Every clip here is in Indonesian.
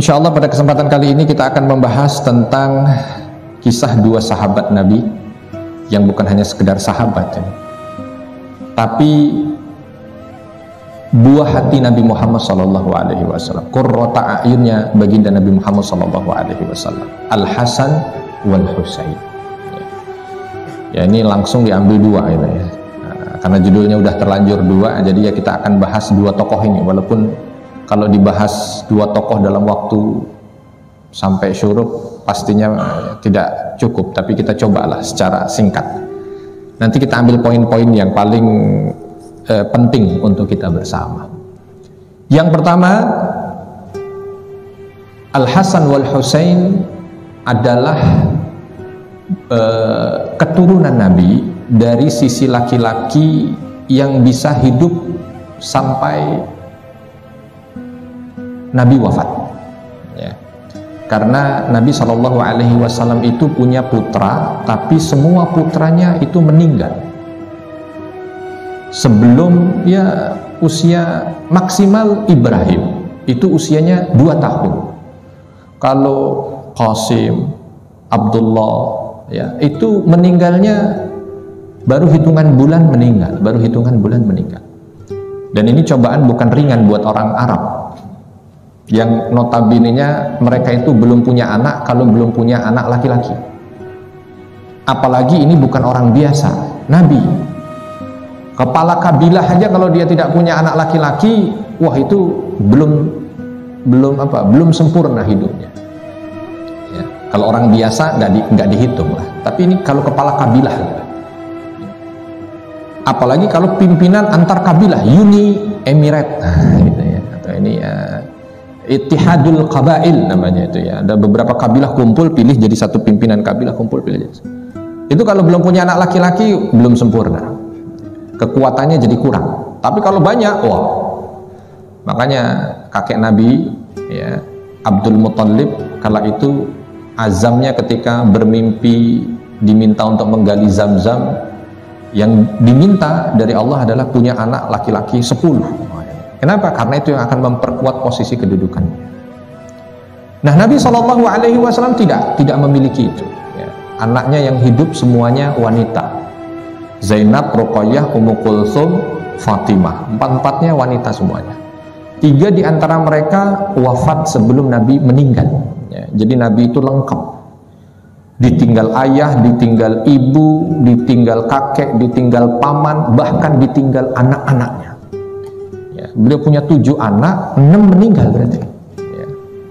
Insya Allah pada kesempatan kali ini kita akan membahas tentang kisah dua sahabat Nabi yang bukan hanya sekedar sahabat ya, tapi buah hati Nabi Muhammad SAW, qurrata a'yunnya baginda Nabi Muhammad SAW, Al-Hasan wal Husain. Ya, ini langsung diambil dua ini ya. Nah, karena judulnya udah terlanjur dua, jadi ya kita akan bahas dua tokoh ini. Walaupun kalau dibahas dua tokoh dalam waktu sampai syuruk pastinya tidak cukup, tapi kita cobalah secara singkat. Nanti kita ambil poin-poin yang paling penting untuk kita bersama. Yang pertama, Al-Hasan wal Husain adalah keturunan Nabi dari sisi laki-laki yang bisa hidup sampai Nabi wafat ya. Karena Nabi SAW itu punya putra, tapi semua putranya itu meninggal sebelum ya usia maksimal Ibrahim, itu usianya 2 tahun. Kalau Qasim, Abdullah ya, itu meninggalnya baru hitungan bulan meninggal, Dan ini cobaan bukan ringan buat orang Arab yang notabene-nya mereka itu belum punya anak, kalau belum punya anak laki-laki. Apalagi ini bukan orang biasa, Nabi. Kepala kabilah aja kalau dia tidak punya anak laki-laki, wah itu belum sempurna hidupnya. Ya, kalau orang biasa nggak dihitung lah. Tapi ini kalau kepala kabilah, apalagi kalau pimpinan antar kabilah, Uni Emirat, gitu ya. Atau ini ya, Ittihadul Qabail namanya itu ya. Ada beberapa kabilah kumpul pilih jadi satu pimpinan kabilah, kumpul pilih jadi. Itu kalau belum punya anak laki-laki belum sempurna. Kekuatannya jadi kurang. Tapi kalau banyak, wah. Makanya kakek Nabi ya, Abdul Muthalib kala itu azamnya ketika bermimpi diminta untuk menggali Zam-Zam, yang diminta dari Allah adalah punya anak laki-laki 10. Kenapa? Karena itu yang akan memperkuat posisi kedudukannya. Nah, Nabi SAW tidak memiliki itu ya. Anaknya yang hidup semuanya wanita. Zainab, Ruqayyah, Ummu Kulthum, Fatimah, 4-4-nya wanita semuanya. 3 di antara mereka wafat sebelum Nabi meninggal ya. Jadi Nabi itu lengkap, ditinggal ayah, ditinggal ibu, ditinggal kakek, ditinggal paman, bahkan ditinggal anak-anaknya ya. Beliau punya 7 anak, 6 meninggal berarti ya.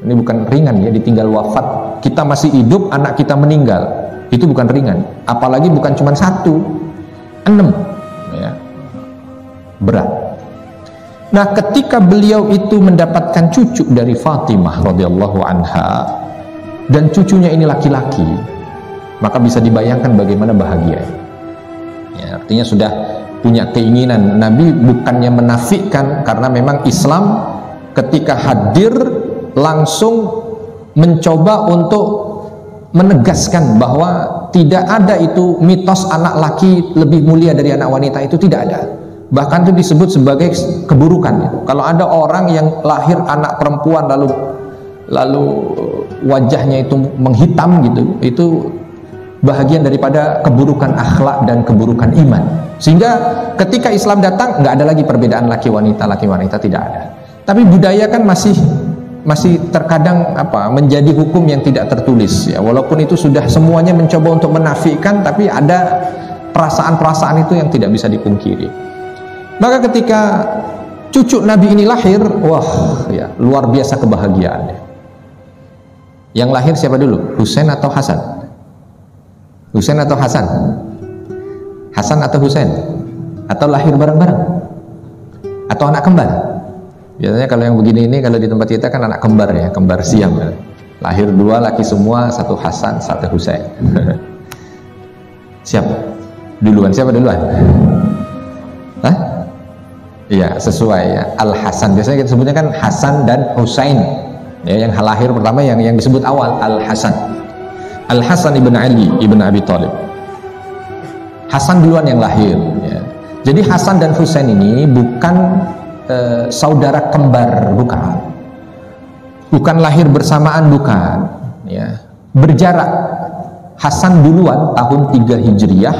Ini bukan ringan ya, ditinggal wafat, kita masih hidup, anak kita meninggal, itu bukan ringan. Apalagi bukan cuma 1, 6 ya, berat. Nah, ketika beliau itu mendapatkan cucu dari Fatimah radhiyallahu anha, dan cucunya ini laki-laki, maka bisa dibayangkan bagaimana bahagia ya. Artinya sudah punya keinginan. Nabi bukannya menafikan, karena memang Islam ketika hadir langsung mencoba untuk menegaskan bahwa tidak ada itu mitos anak laki lebih mulia dari anak wanita, itu tidak ada. Bahkan itu disebut sebagai keburukan gitu. Kalau ada orang yang lahir anak perempuan lalu wajahnya itu menghitam gitu, itu bahagian daripada keburukan akhlak dan keburukan iman. Sehingga ketika Islam datang nggak ada lagi perbedaan laki wanita tidak ada. Tapi budaya kan masih terkadang menjadi hukum yang tidak tertulis ya. Walaupun itu sudah semuanya mencoba untuk menafikan, tapi ada perasaan-perasaan itu yang tidak bisa dipungkiri. Maka ketika cucu Nabi ini lahir, wah ya, luar biasa kebahagiaannya. Yang lahir siapa dulu? Husain atau Hasan? Husain atau Hasan? Hasan atau Husain? Atau lahir bareng-bareng? Atau anak kembar? Biasanya kalau yang begini ini, kalau di tempat kita kan anak kembar ya, kembar siam ya. Lahir 2 laki semua, 1 Hasan, 1 Husain. Siapa duluan? Hah? Iya, sesuai ya, Al-Hasan. Biasanya kita sebutnya kan Hasan dan Husain ya, yang lahir pertama yang disebut awal Al-Hasan. Al-Hasan ibn Ali ibn Abi Thalib. Hasan duluan yang lahir ya. Jadi Hasan dan Husain ini bukan saudara kembar, bukan. Bukan lahir bersamaan, bukan. Ya. Berjarak. Hasan duluan tahun 3 Hijriah,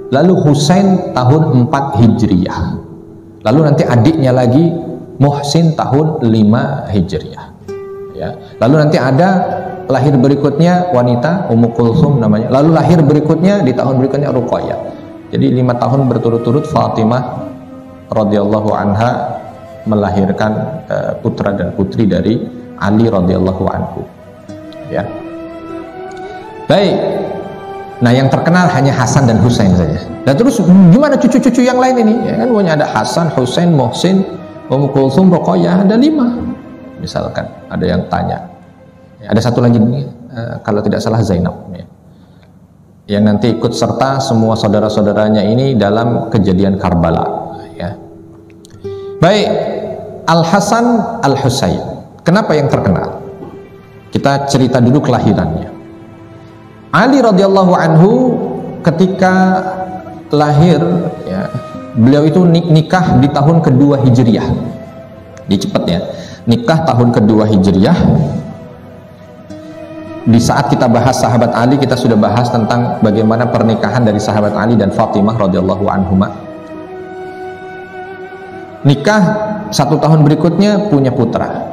lalu Husain tahun 4 Hijriah. Lalu nanti adiknya lagi Muhsin tahun 5 Hijriah. Ya. Lalu nanti ada lahir berikutnya wanita Ummu Kulsum namanya. Lalu lahir berikutnya di tahun berikutnya Ruqayyah. Jadi 5 tahun berturut-turut Fatimah radhiyallahu anha melahirkan putra dan putri dari Ali radhiyallahu anhu. Ya. Baik. Nah, yang terkenal hanya Hasan dan Husain saja. Dan terus gimana cucu-cucu yang lain ini? Ya kan punya ada Hasan, Husain, Muhsin, Ummu Kulsum, Ruqayyah, ada 5. Misalkan ada yang tanya. Ya, ada satu lagi kalau tidak salah Zainab, ya. Yang nanti ikut serta semua saudara-saudaranya ini dalam kejadian Karbala, ya. Baik, Al-Hasan, Al-Husain. Kenapa yang terkenal? Kita cerita dulu kelahirannya. Ali radhiyallahu anhu ketika lahir, ya, beliau itu nikah di tahun kedua Hijriah. Dicepet ya. Nikah tahun kedua Hijriah. Di saat kita bahas sahabat Ali, kita sudah bahas tentang bagaimana pernikahan dari sahabat Ali dan Fatimah radhiyallahu anhuma. Nikah 1 tahun berikutnya punya putra.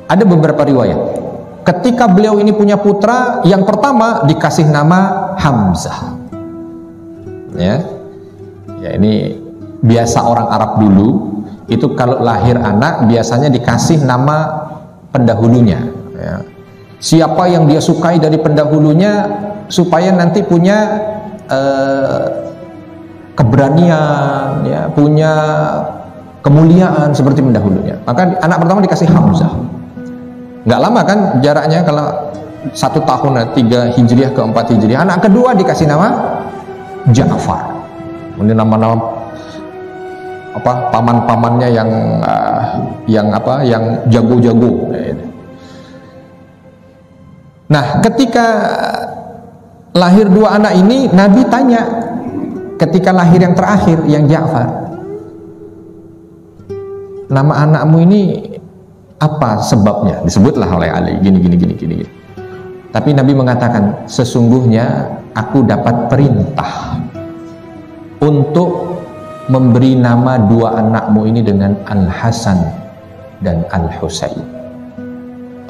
Ada beberapa riwayat. Ketika beliau ini punya putra, yang pertama dikasih nama Hamzah. Ya, ya ini biasa orang Arab dulu itu kalau lahir anak biasanya dikasih nama pendahulunya. Ya. Siapa yang dia sukai dari pendahulunya supaya nanti punya keberanian, ya, punya kemuliaan seperti pendahulunya. Maka anak pertama dikasih Hamzah. Nggak lama kan jaraknya, kalau 1 tahun 3 Hijriah ke 4 Hijriah. Anak kedua dikasih nama Ja'far. Ini nama-nama apa, paman-pamannya yang jago-jago. Nah, ketika lahir 2 anak ini, Nabi tanya ketika lahir yang terakhir, yang Ja'far, nama anakmu ini apa sebabnya? Disebutlah oleh Ali gini. Tapi Nabi mengatakan, sesungguhnya aku dapat perintah untuk memberi nama 2 anakmu ini dengan Al-Hasan dan Al-Husain.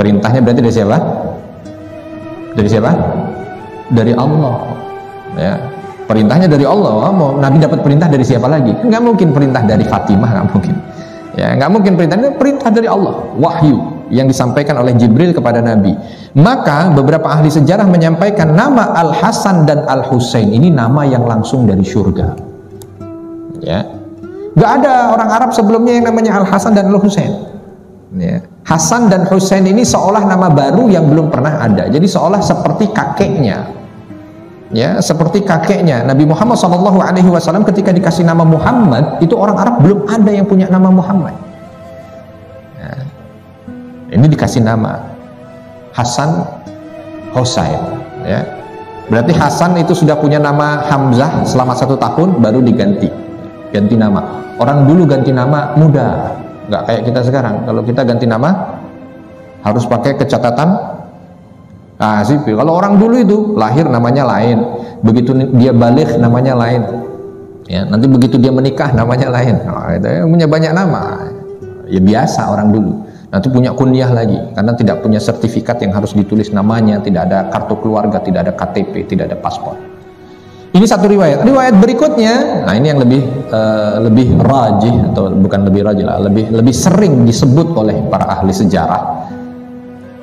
Perintahnya berarti dari siapa? Dari siapa? Dari Allah. Ya. Perintahnya dari Allah. Mau Nabi dapat perintah dari siapa lagi? Nggak mungkin perintah dari Fatimah, nggak mungkin. Ya, nggak mungkin perintah dari Allah, wahyu yang disampaikan oleh Jibril kepada Nabi. Maka beberapa ahli sejarah menyampaikan nama Al-Hasan dan Al-Husain ini nama yang langsung dari surga. Ya, nggak ada orang Arab sebelumnya yang namanya Al-Hasan dan Al-Husain. Ya. Hasan dan Husain ini seolah nama baru yang belum pernah ada. Jadi seolah seperti kakeknya. Ya, seperti kakeknya Nabi Muhammad SAW ketika dikasih nama Muhammad, itu orang Arab belum ada yang punya nama Muhammad. Ya. Ini dikasih nama Hasan, Husain. Ya. Berarti Hasan itu sudah punya nama Hamzah selama 1 tahun, baru ganti nama. Orang dulu ganti nama mudah, nggak kayak kita sekarang. Kalau kita ganti nama harus pakai kecatatan sipil. Kalau orang dulu itu lahir namanya lain, begitu dia balik namanya lain, ya, nanti begitu dia menikah namanya lain. Itu punya banyak nama. Ya biasa orang dulu. Nanti punya kunyah lagi karena tidak punya sertifikat yang harus ditulis namanya, tidak ada kartu keluarga, tidak ada KTP, tidak ada paspor. Ini satu riwayat. Riwayat berikutnya, nah ini yang lebih rajih, atau bukan lebih rajih lah, lebih sering disebut oleh para ahli sejarah.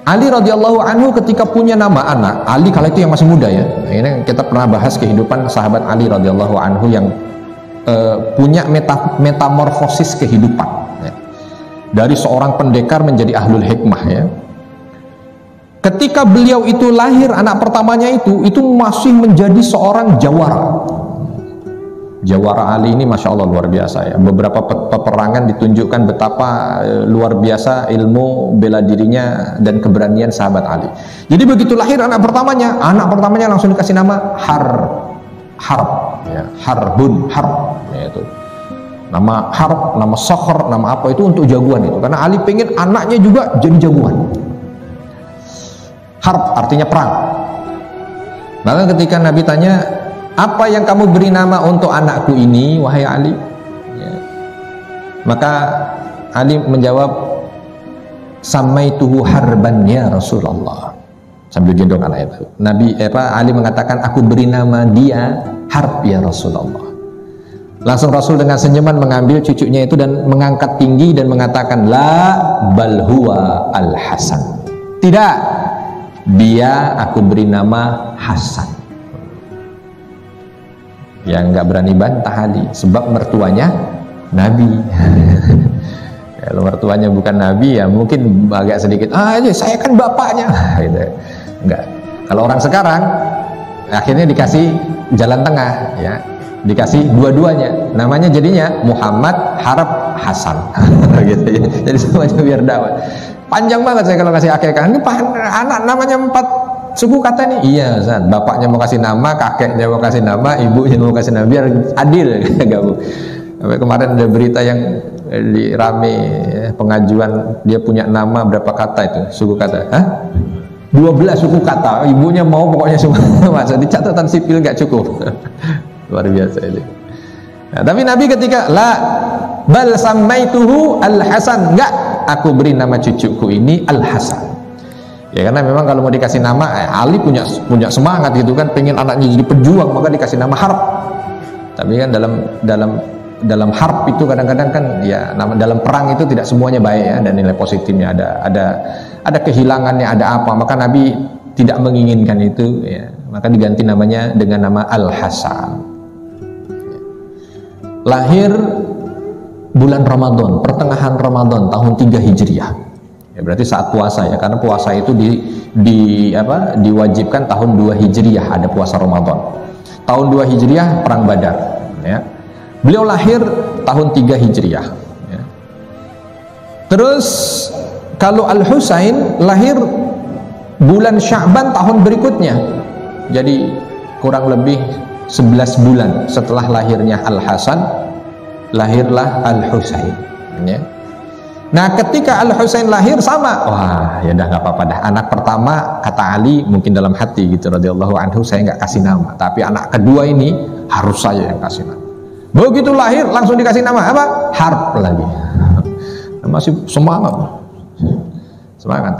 Ali radhiyallahu anhu ketika punya nama anak, Ali kala itu yang masih muda ya. Ini kita pernah bahas kehidupan sahabat Ali radhiyallahu anhu yang punya metamorfosis kehidupan. Ya. Dari seorang pendekar menjadi ahlul hikmah ya. Ketika beliau itu lahir, anak pertamanya itu masih menjadi seorang jawara. Jawara Ali ini Masya Allah luar biasa ya. Beberapa peperangan ditunjukkan betapa luar biasa ilmu bela dirinya dan keberanian sahabat Ali. Jadi begitu lahir anak pertamanya langsung dikasih nama Harb ya. Harbun, Harb ya, itu nama Harb, nama Sokhr, nama apa itu untuk jagoan itu, karena Ali pengen anaknya juga jadi jagoan Harb artinya perang. Maka ketika Nabi tanya, apa yang kamu beri nama untuk anakku ini, wahai Ali? Ya. Maka Ali menjawab, samaituhu harban ya Rasulullah. Sambil gendong anak itu. Ali mengatakan, aku beri nama dia Harb ya Rasulullah. Langsung Rasul dengan senyuman mengambil cucunya itu dan mengangkat tinggi dan mengatakan, la bal huwa al Hasan. Tidak, dia aku beri nama Hasan. Yang nggak berani bantah Ali, sebab mertuanya Nabi. Kalau mertuanya bukan Nabi ya mungkin agak sedikit, saya kan bapaknya, gitu. Enggak. Kalau orang sekarang akhirnya dikasih jalan tengah, ya, dikasih dua-duanya, namanya jadinya Muhammad Harb Hasan, gitu ya. Jadi semuanya biar dapat. Panjang banget saya kalau kasih akekah. Ini anak namanya 4 suku kata nih. Iya, Ustaz. Bapaknya mau kasih nama, kakeknya mau kasih nama, ibunya mau kasih nama, biar adil. Sampai kemarin ada berita yang di rame pengajuan, dia punya nama berapa kata itu, suku kata. 12 suku kata. Ibunya mau pokoknya semua. Masa di catatan sipil nggak cukup. Luar biasa ini. Nah, tapi Nabi ketika la bal samaituhu al Hasan, enggak, aku beri nama cucuku ini Al Hasan. Ya karena memang kalau mau dikasih nama, Ali punya semangat gitu kan, pengen anaknya jadi pejuang, maka dikasih nama Harb. Tapi kan dalam harb itu kadang-kadang kan ya, dalam perang itu tidak semuanya baik ya, dan nilai positifnya ada kehilangannya, ada apa, maka Nabi tidak menginginkan itu ya, maka diganti namanya dengan nama Al Hasan. Lahir bulan Ramadan, pertengahan Ramadan tahun 3 Hijriah. Ya, berarti saat puasa ya, karena puasa itu diwajibkan tahun 2 Hijriah, ada puasa Ramadan. Tahun 2 Hijriah perang Badar ya. Beliau lahir tahun 3 Hijriah ya. Terus kalau Al-Husain lahir bulan Sya'ban tahun berikutnya. Jadi kurang lebih 11 bulan setelah lahirnya Al-Hasan, lahirlah Al-Husain ya. Nah ketika Al-Husain lahir sama, wah ya udah nggak apa-apa dah, anak pertama kata Ali mungkin dalam hati gitu radhiyallahu anhu, saya nggak kasih nama, tapi anak kedua ini harus saya yang kasih nama. Begitu lahir langsung dikasih nama apa? Harb lagi. Masih semangat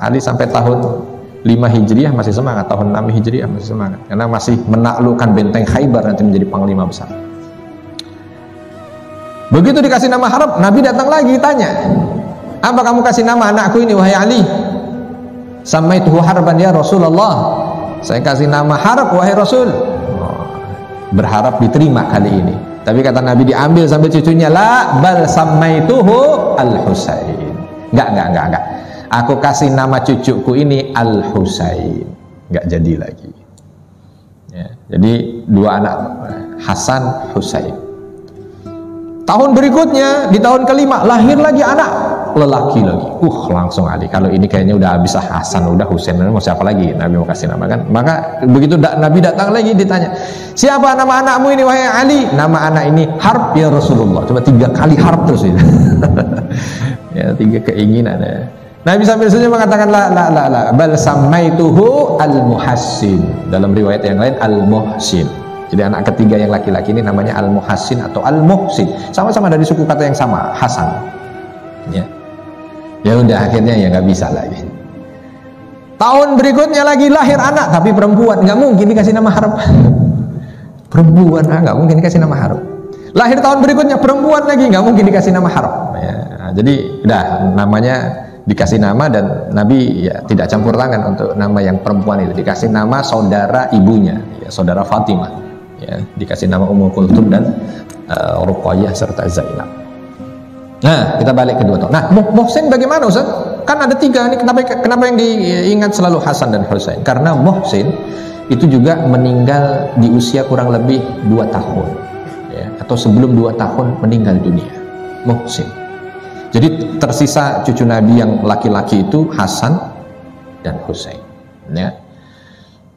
Ali sampai tahun 5 Hijriah masih semangat, tahun 6 Hijriah masih semangat, karena masih menaklukkan benteng Khaybar, nanti menjadi panglima besar. Begitu dikasih nama Harb, Nabi datang lagi tanya, apa kamu kasih nama anakku ini wahai Ali? Samaituhu harban ya Rasulullah, saya kasih nama Harb wahai Rasul. Berharap diterima kali ini, tapi kata Nabi diambil sambil cucunya, la bal samaituhu Al-Husain. Enggak, aku kasih nama cucuku ini Al-Husain. Enggak jadi lagi ya, jadi 2 anak, Hasan, Husain. Tahun berikutnya, di tahun kelima lahir lagi anak lelaki lagi. Langsung Ali, kalau ini kayaknya udah habis Hasan, udah Husain, mau siapa lagi? Nabi mau kasih nama kan. Maka begitu Nabi datang lagi ditanya, siapa nama anakmu ini wahai Ali? Nama anak ini Harb ya Rasulullah. Coba 3 kali Harb terus ini. Ya 3 keinginan ya. Nabi sambil senyum mengatakan, la bal samaituhu Al-Muhassin. Dalam riwayat yang lain Al-Muhsin. Jadi anak ketiga yang laki-laki ini namanya Al-Muhassin atau Al-Muhsin. Sama-sama dari suku kata yang sama, Hasan. Ya udah akhirnya ya nggak bisa lagi. Tahun berikutnya lagi lahir anak tapi perempuan, nggak mungkin dikasih nama Harb. Perempuan nggak mungkin dikasih nama Harb. Lahir tahun berikutnya perempuan lagi, nggak mungkin dikasih nama Harb. Ya, jadi udah namanya dikasih nama, dan Nabi ya tidak campur tangan untuk nama yang perempuan itu, dikasih nama saudara ibunya ya, saudara Fatimah ya, dikasih nama Ummu Kulthum dan Ruqayyah serta Zainab. Nah kita balik ke 2 tahun. Nah Muhsin bagaimana Ustaz? Kan ada 3 ini, kenapa yang diingat selalu Hasan dan Husain? Karena Muhsin itu juga meninggal di usia kurang lebih 2 tahun ya, atau sebelum 2 tahun meninggal dunia Muhsin. Jadi tersisa cucu Nabi yang laki-laki itu Hasan dan Husain ya.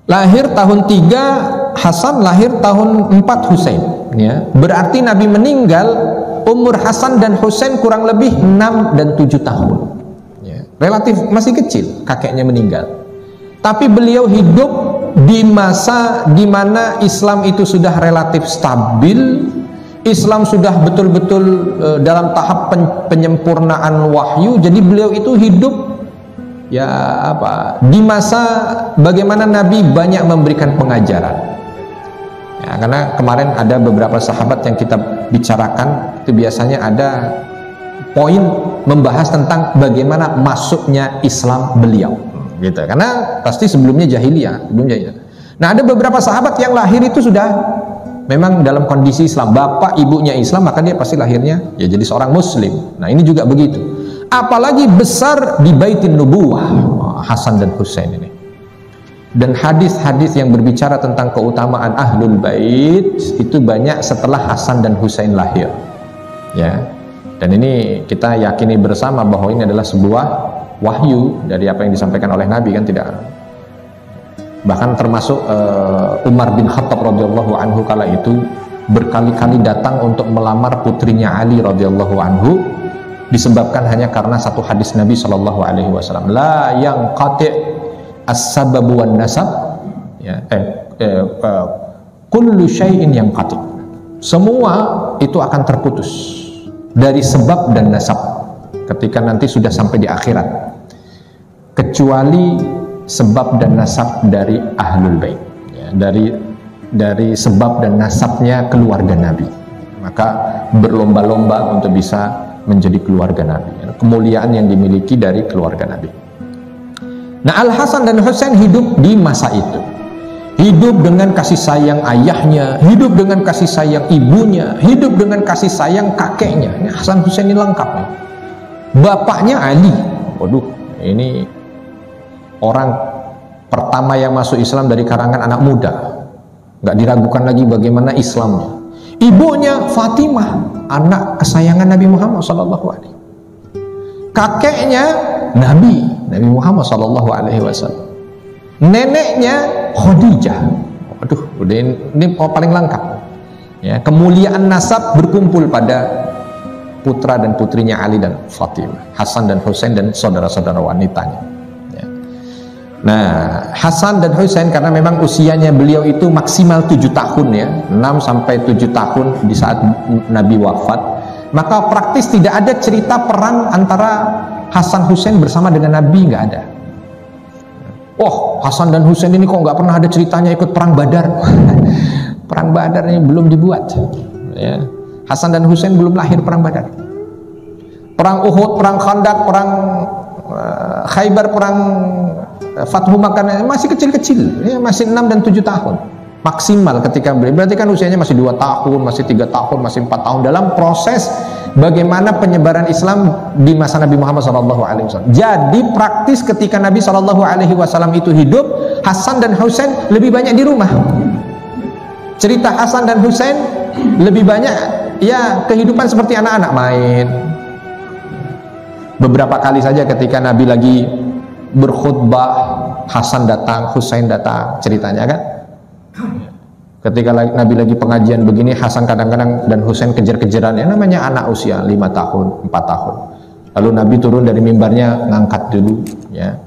Lahir tahun 3 Hasan, lahir tahun 4 Husain ya. Berarti Nabi meninggal umur Hasan dan Husain kurang lebih 6 dan 7 tahun ya. Relatif masih kecil kakeknya meninggal. Tapi beliau hidup di masa di mana Islam itu sudah relatif stabil, Islam sudah betul-betul dalam tahap penyempurnaan wahyu. Jadi beliau itu hidup ya di masa bagaimana Nabi banyak memberikan pengajaran. Ya, karena kemarin ada beberapa sahabat yang kita bicarakan, itu biasanya ada poin membahas tentang bagaimana masuknya Islam beliau, gitu. Karena pasti sebelumnya jahiliyah, Nah, ada beberapa sahabat yang lahir itu sudah memang dalam kondisi Islam, bapak ibunya Islam, maka dia pasti lahirnya ya jadi seorang Muslim. Nah, ini juga begitu. Apalagi besar di Baitin Nubuwah, Hasan dan Husain ini. Dan hadis-hadis yang berbicara tentang keutamaan Ahlul Bait itu banyak setelah Hasan dan Husain lahir. Ya. Dan ini kita yakini bersama bahwa ini adalah sebuah wahyu dari apa yang disampaikan oleh Nabi, kan tidak. Bahkan termasuk Umar bin Khattab radhiyallahu anhu kala itu berkali-kali datang untuk melamar putrinya Ali radhiyallahu anhu, disebabkan hanya karena satu hadis Nabi sallallahu alaihi wasallam, la yang qati' as-sabab wan nasab, ya, kullu syai'in yang qati', semua itu akan terputus dari sebab dan nasab ketika nanti sudah sampai di akhirat, kecuali sebab dan nasab dari Ahlul Bait, ya, dari sebab dan nasabnya keluarga Nabi, maka berlomba-lomba untuk bisa menjadi keluarga Nabi, ya, kemuliaan yang dimiliki dari keluarga Nabi. Nah, Al-Hasan dan Husain hidup di masa itu, hidup dengan kasih sayang ayahnya, hidup dengan kasih sayang ibunya, hidup dengan kasih sayang kakeknya. Hasan Husain ini lengkap nih. Bapaknya Ali, waduh, ini orang pertama yang masuk Islam dari karangan anak muda, nggak diragukan lagi bagaimana Islamnya. Ibunya Fatimah, anak kesayangan Nabi Muhammad SAW. Kakeknya Nabi Muhammad SAW. Neneknya Khadijah. Waduh, udah ini paling lengkap. Ya, kemuliaan nasab berkumpul pada putra dan putrinya Ali dan Fatimah, Hasan dan Husain dan saudara-saudara wanitanya. Ya. Nah, Hasan dan Husain karena memang usianya beliau itu maksimal 7 tahun, ya, 6 sampai 7 tahun di saat Nabi wafat, maka praktis tidak ada cerita perang antara Hasan Husain bersama dengan Nabi, nggak ada. Oh, Hasan dan Husain ini kok nggak pernah ada ceritanya ikut perang Badar. Perang Badar ini belum dibuat, ya. Hasan dan Husain belum lahir perang Badar. Perang Uhud, perang Khandaq, perang Khaybar, perang Fathu Makkah masih kecil-kecil, ya, masih 6 dan 7 tahun maksimal ketika beliau. Berarti kan usianya masih 2 tahun, masih 3 tahun, masih 4 tahun dalam proses bagaimana penyebaran Islam di masa Nabi Muhammad SAW. Jadi praktis ketika Nabi SAW itu hidup, Hasan dan Husain lebih banyak di rumah. Cerita Hasan dan Husain lebih banyak ya kehidupan seperti anak-anak, main. Beberapa kali saja ketika Nabi lagi berkhutbah, Hasan datang, Husain datang, ceritanya kan. Ketika Nabi lagi pengajian begini, Hasan kadang-kadang dan Husain kejar-kejaran, ya namanya anak usia 5 tahun, 4 tahun. Lalu Nabi turun dari mimbarnya, ngangkat dulu, ya,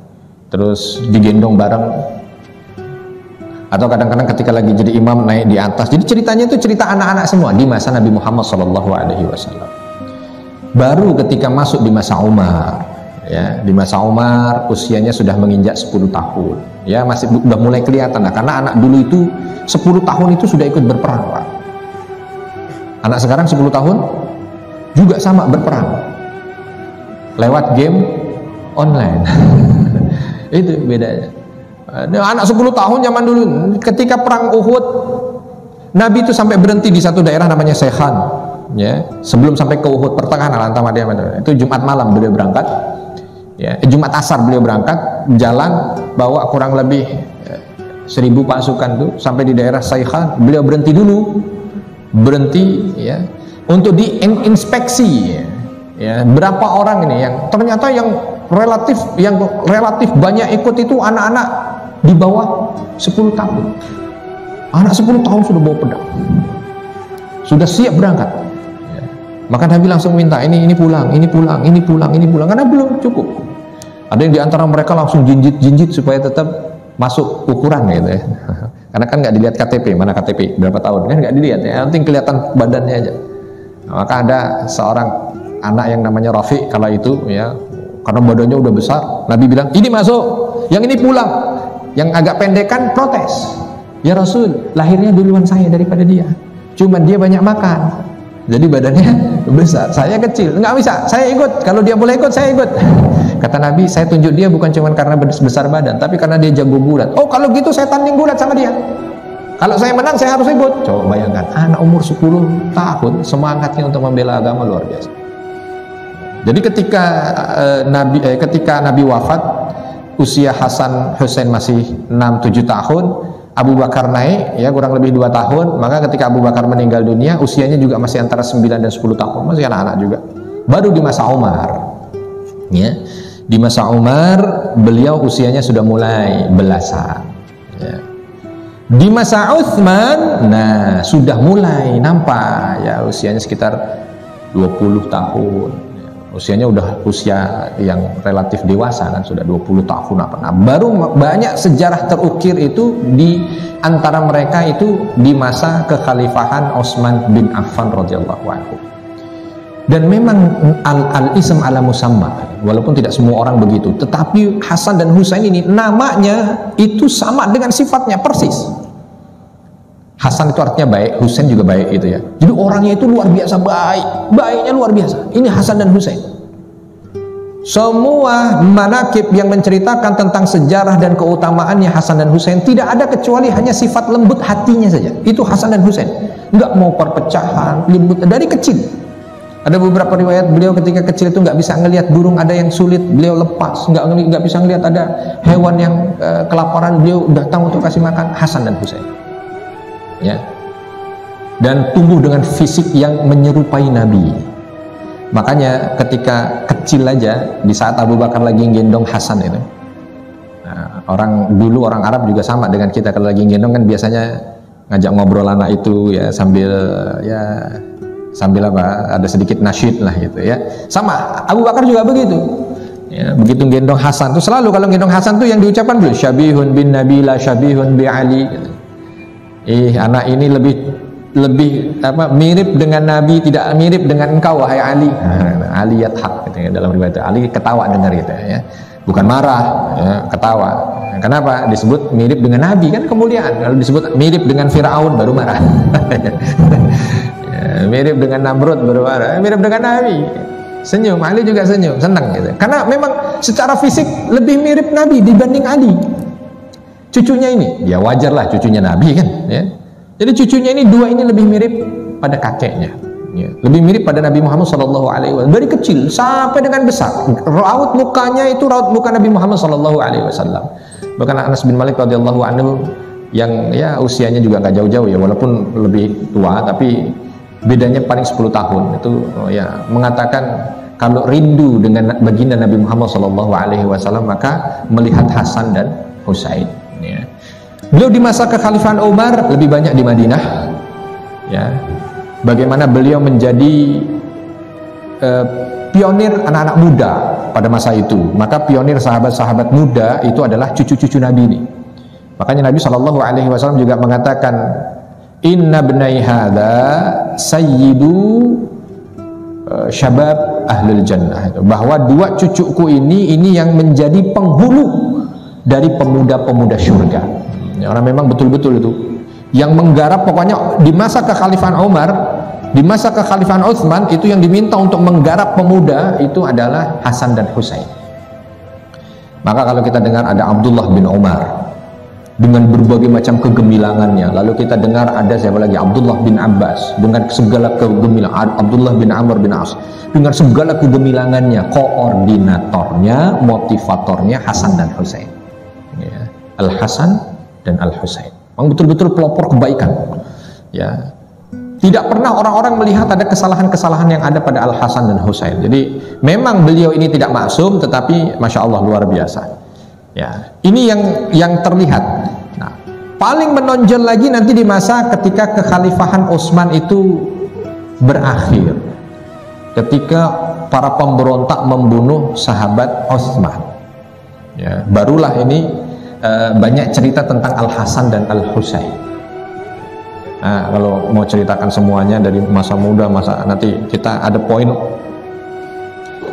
terus digendong bareng. Atau kadang-kadang ketika lagi jadi imam naik di atas. Jadi ceritanya itu cerita anak-anak semua di masa Nabi Muhammad SAW. Baru ketika masuk di masa Umar, ya, di masa Umar usianya sudah menginjak 10 tahun, ya, masih udah mulai kelihatan. Nah, karena anak dulu itu 10 tahun itu sudah ikut berperang, Pak. Anak sekarang 10 tahun juga sama berperang lewat game online. Itu bedanya. Anak 10 tahun zaman dulu ketika perang Uhud, Nabi itu sampai berhenti di satu daerah namanya Sekhan, ya, sebelum sampai ke Uhud, pertengahan antara dia itu Jumat malam beliau berangkat, ya, Jumat asar beliau berangkat, jalan bawa kurang lebih 1000 pasukan tuh sampai di daerah Sekhan. Beliau berhenti dulu, ya, untuk diinspeksi, ya, berapa orang ini yang ternyata yang relatif banyak ikut itu anak-anak di bawah 10 tahun. Anak 10 tahun sudah bawa pedang, sudah siap berangkat, ya. Maka Nabi langsung minta ini pulang karena belum cukup. Ada yang diantara mereka langsung jinjit supaya tetap masuk ukuran gitu ya. Karena kan nggak dilihat KTP, mana KTP berapa tahun kan nggak dilihat ya, yang penting kelihatan badannya aja. Maka ada seorang anak yang namanya Rafiq kala itu ya, karena badannya udah besar, Nabi bilang ini masuk, yang ini pulang. Yang agak pendekan protes, ya Rasul, lahirnya duluan saya daripada dia, cuman dia banyak makan, jadi badannya besar, saya kecil, nggak bisa, saya ikut, kalau dia boleh ikut, saya ikut. Kata Nabi, saya tunjuk dia bukan cuma karena besar badan, tapi karena dia jago gulat. Oh kalau gitu saya tanding gulat sama dia, kalau saya menang saya harus ikut. Coba bayangkan, anak umur 10 tahun semangatnya untuk membela agama luar biasa. Jadi ketika Nabi wafat, usia Hasan Husain masih 6-7 tahun, Abu Bakar naik ya kurang lebih 2 tahun, maka ketika Abu Bakar meninggal dunia usianya juga masih antara 9 dan 10 tahun, masih anak-anak juga. Baru di masa Umar ya, di masa Umar beliau usianya sudah mulai belasan ya. Di masa Utsman nah sudah mulai nampak ya usianya sekitar 20 tahun. Usianya udah usia yang relatif dewasa kan, sudah 20 tahun apa. Nah, baru banyak sejarah terukir itu di antara mereka itu di masa kekhalifahan Utsman bin Affan radhiyallahu anhu. Dan memang al-ism ala musamma, walaupun tidak semua orang begitu, tetapi Hasan dan Husain ini namanya itu sama dengan sifatnya persis. Hasan itu artinya baik, Husain juga baik itu ya. Jadi orangnya itu luar biasa baik, baiknya luar biasa. Ini Hasan dan Husain. Semua manakib yang menceritakan tentang sejarah dan keutamaannya Hasan dan Husain tidak ada kecuali hanya sifat lembut hatinya saja. Itu Hasan dan Husain. Enggak mau perpecahan, lembut dari kecil. Ada beberapa riwayat beliau ketika kecil itu nggak bisa ngelihat burung ada yang sulit, beliau lepas. Nggak bisa ngelihat ada hewan yang kelaparan, beliau datang untuk kasih makan. Hasan dan Husain. Ya, dan tumbuh dengan fisik yang menyerupai Nabi. Makanya ketika kecil aja, di saat Abu Bakar lagi gendong Hasan itu, nah, orang Arab juga sama dengan kita, kalau lagi gendong kan biasanya ngajak ngobrol anak itu ya sambil apa, ada sedikit nasyid lah gitu ya. Sama Abu Bakar juga begitu. Ya, begitu gendong Hasan tuh selalu kalau gendong Hasan tuh yang diucapkan beliau syabihun bin Nabila syabihun bi Ali gitu. Anak ini lebih apa, mirip dengan Nabi, tidak mirip dengan engkau wahai Ali. Ali yathak gitu ya, dalam riwayat Ali ketawa dengar gitu ya, bukan marah ya, ketawa. Kenapa disebut mirip dengan Nabi? Kan kemuliaan. Kalau disebut mirip dengan Firaun baru marah. Ya, mirip dengan Namrud baru marah. Mirip dengan Nabi, senyum. Ali juga senyum, senang gitu. Karena memang secara fisik lebih mirip Nabi dibanding Ali. Cucunya ini, ya wajarlah cucunya Nabi kan ya. Jadi cucunya ini dua ini lebih mirip pada kakeknya ya. Lebih mirip pada Nabi Muhammad SAW dari kecil sampai dengan besar. Raut mukanya itu raut muka Nabi Muhammad SAW. Bahkan Anas bin Malik radhiyallahu anhu yang ya usianya juga nggak jauh-jauh ya, walaupun lebih tua tapi bedanya paling 10 tahun itu ya, mengatakan kalau rindu dengan baginda Nabi Muhammad SAW maka melihat Hasan dan Husain. Ya. Beliau di masa kekhalifahan Umar lebih banyak di Madinah ya. Bagaimana beliau menjadi pionir anak-anak muda pada masa itu. Maka pionir sahabat-sahabat muda itu adalah cucu-cucu Nabi ini. Makanya Nabi SAW juga mengatakan inna bnai hadza sayyidu syabab ahlul jannah, bahwa dua cucuku ini yang menjadi penghulu dari pemuda-pemuda surga. Ya, orang memang betul-betul itu yang menggarap. Pokoknya di masa kekhalifahan Umar, di masa kekhalifahan Utsman itu yang diminta untuk menggarap pemuda itu adalah Hasan dan Husain. Maka kalau kita dengar ada Abdullah bin Umar dengan berbagai macam kegemilangannya, lalu kita dengar ada siapa lagi, Abdullah bin Abbas dengan segala kegemilangan, Abdullah bin Amr bin As dengan segala kegemilangannya, koordinatornya, motivatornya Hasan dan Husain. Ya, Al-Hasan dan Al-Husain memang betul-betul pelopor kebaikan ya. Tidak pernah orang-orang melihat ada kesalahan-kesalahan yang ada pada Al-Hasan dan Husain. Jadi memang beliau ini tidak maksum, tetapi Masya Allah luar biasa ya. Ini yang terlihat. Nah, paling menonjol lagi nanti di masa ketika kekhalifahan Utsman itu berakhir, ketika para pemberontak membunuh sahabat Utsman ya, barulah ini banyak cerita tentang Al Hasan dan Al Husain. Nah, kalau mau ceritakan semuanya dari masa muda, masa nanti kita ada poin.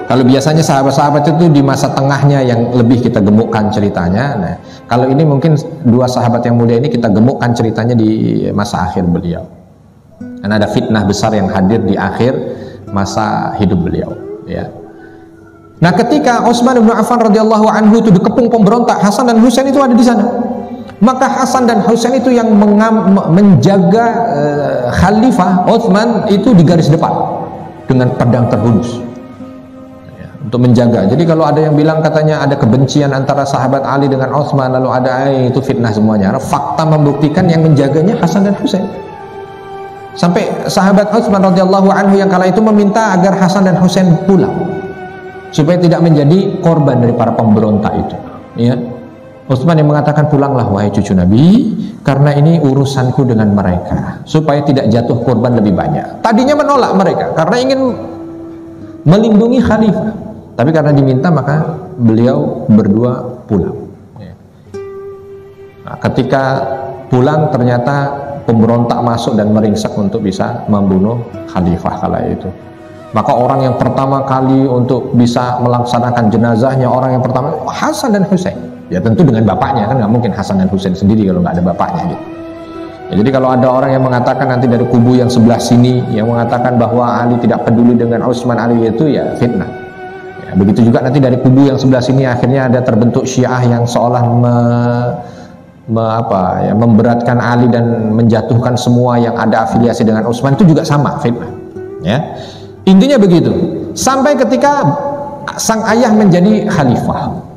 Kalau biasanya sahabat-sahabat itu di masa tengahnya yang lebih kita gemukkan ceritanya. Nah, kalau ini mungkin dua sahabat yang mulia ini kita gemukkan ceritanya di masa akhir beliau. Karena ada fitnah besar yang hadir di akhir masa hidup beliau. Ya. Nah, ketika Utsman bin Affan radhiyallahu anhu itu dikepung pemberontak, Hasan dan Husain itu ada di sana. Maka Hasan dan Husain itu yang menjaga khalifah Utsman itu di garis depan dengan pedang terhunus. Ya, untuk menjaga. Jadi kalau ada yang bilang katanya ada kebencian antara sahabat Ali dengan Utsman, lalu ada itu fitnah semuanya. Karena fakta membuktikan yang menjaganya Hasan dan Husain. Sampai sahabat Utsman radhiyallahu anhu yang kala itu meminta agar Hasan dan Husain pulang, supaya tidak menjadi korban dari para pemberontak itu. Ya, Utsman yang mengatakan, pulanglah wahai cucu Nabi, karena ini urusanku dengan mereka, supaya tidak jatuh korban lebih banyak. Tadinya menolak mereka karena ingin melindungi khalifah, tapi karena diminta maka beliau berdua pulang. Ya. Nah, ketika pulang ternyata pemberontak masuk dan meringsek untuk bisa membunuh khalifah kala itu. Maka orang yang pertama kali untuk bisa melaksanakan jenazahnya, orang yang pertama Hasan dan Husain. Ya tentu dengan bapaknya, kan nggak mungkin Hasan dan Husain sendiri kalau nggak ada bapaknya gitu. Ya, jadi kalau ada orang yang mengatakan nanti dari kubu yang sebelah sini yang mengatakan bahwa Ali tidak peduli dengan Utsman, Ali itu ya fitnah. Ya, begitu juga nanti dari kubu yang sebelah sini akhirnya ada terbentuk Syiah yang seolah memberatkan Ali dan menjatuhkan semua yang ada afiliasi dengan Utsman, itu juga sama fitnah. Ya. Intinya begitu, sampai ketika sang ayah menjadi khalifah,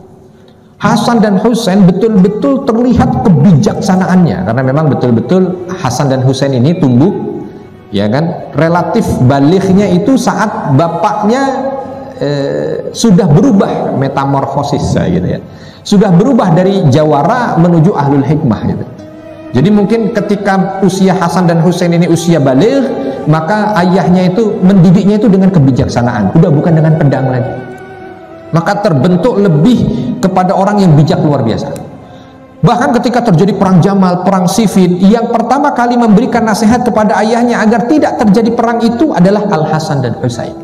Hasan dan Husain betul-betul terlihat kebijaksanaannya, karena memang betul-betul Hasan dan Husain ini tumbuh, ya kan, relatif balighnya itu saat bapaknya sudah berubah metamorfosis, gitu ya, sudah berubah dari jawara menuju ahlul hikmah, gitu. Jadi mungkin ketika usia Hasan dan Husain ini usia baligh, maka ayahnya itu mendidiknya itu dengan kebijaksanaan, udah bukan dengan pedang lagi. Maka terbentuk lebih kepada orang yang bijak luar biasa. Bahkan ketika terjadi perang Jamal, perang Siffin, yang pertama kali memberikan nasihat kepada ayahnya agar tidak terjadi perang itu adalah Al Hasan dan Husain.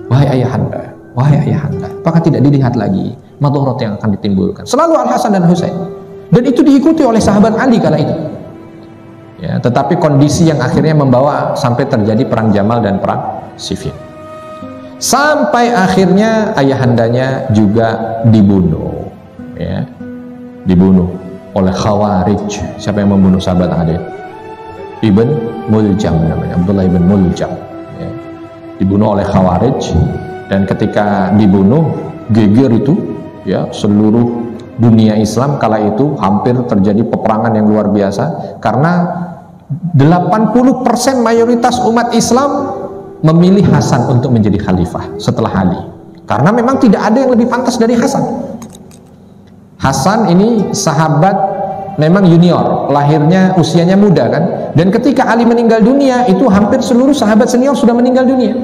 Wahai ayahanda, apakah tidak dilihat lagi madharat yang akan ditimbulkan? Selalu Al Hasan dan Husain. Dan itu diikuti oleh sahabat Ali kala itu. Ya, tetapi kondisi yang akhirnya membawa sampai terjadi perang Jamal dan perang Siffin. Sampai akhirnya ayahandanya juga dibunuh. Ya, dibunuh oleh Khawarij. Siapa yang membunuh sahabat Ali? Ibn Muljam namanya, Abdullah ibn Muljam. Ya, dibunuh oleh Khawarij, dan ketika dibunuh geger itu, ya, seluruh dunia Islam kala itu hampir terjadi peperangan yang luar biasa, karena 80% mayoritas umat Islam memilih Hasan untuk menjadi khalifah setelah Ali, karena memang tidak ada yang lebih pantas dari Hasan. Hasan ini sahabat memang junior, lahirnya usianya muda kan, dan ketika Ali meninggal dunia itu hampir seluruh sahabat senior sudah meninggal dunia.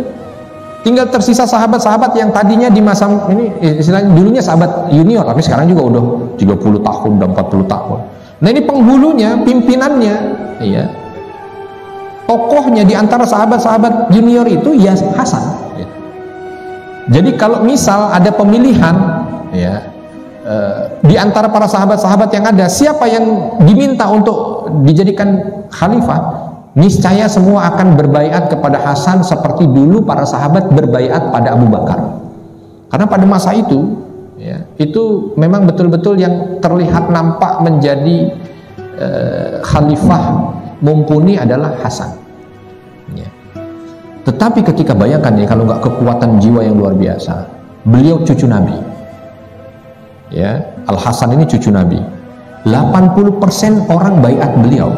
Tinggal tersisa sahabat-sahabat yang tadinya di masa ini istilahnya dulunya sahabat junior, tapi sekarang juga udah 30 tahun dan 40 tahun. Nah, ini penghulunya, pimpinannya, ya, tokohnya di antara sahabat-sahabat junior itu ya Hasan. Ya. Jadi kalau misal ada pemilihan, ya, di antara para sahabat-sahabat yang ada, siapa yang diminta untuk dijadikan khalifah, niscaya semua akan berbaiat kepada Hasan seperti dulu para sahabat berbaiat pada Abu Bakar. Karena pada masa itu, ya, itu memang betul-betul yang terlihat nampak menjadi khalifah mumpuni adalah Hasan. Ya. Tetapi ketika bayangkan nih, kalau nggak kekuatan jiwa yang luar biasa, beliau cucu Nabi. Ya, Al Hasan ini cucu Nabi. 80% orang baiat beliau.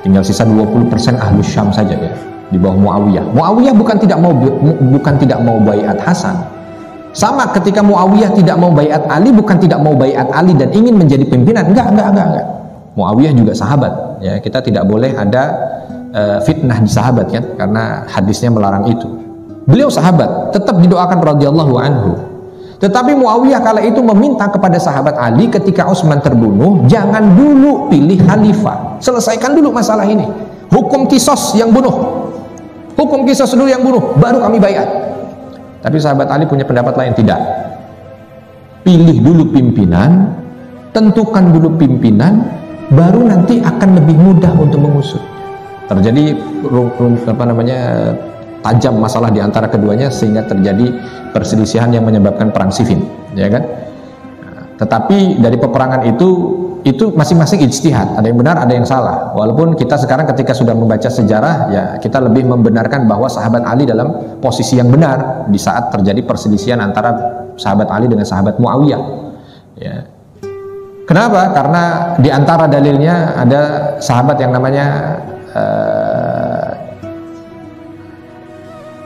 Tinggal sisa 20% ahlu Syam saja, ya, di bawah Muawiyah. Muawiyah bukan tidak mau baiat Hasan. Sama ketika Muawiyah tidak mau baiat Ali, bukan tidak mau baiat Ali dan ingin menjadi pimpinan. Enggak. Muawiyah juga sahabat, ya, kita tidak boleh ada fitnah di sahabat, kan, karena hadisnya melarang itu. Beliau sahabat, tetap didoakan radhiyallahu anhu. Tetapi Muawiyah kala itu meminta kepada sahabat Ali ketika Utsman terbunuh, jangan dulu pilih khalifah, selesaikan dulu masalah ini. Hukum kisos yang bunuh, hukum kisos dulu yang bunuh, baru kami bayat. Tapi sahabat Ali punya pendapat lain, tidak. Pilih dulu pimpinan, tentukan dulu pimpinan, baru nanti akan lebih mudah untuk mengusut. Terjadi tajam masalah di antara keduanya sehingga terjadi perselisihan yang menyebabkan perang Siffin, ya kan? Tetapi dari peperangan itu masing-masing ijtihad, ada yang benar, ada yang salah. Walaupun kita sekarang ketika sudah membaca sejarah, ya kita lebih membenarkan bahwa sahabat Ali dalam posisi yang benar di saat terjadi perselisihan antara sahabat Ali dengan sahabat Muawiyah. Ya. Kenapa? Karena di antara dalilnya ada sahabat yang namanya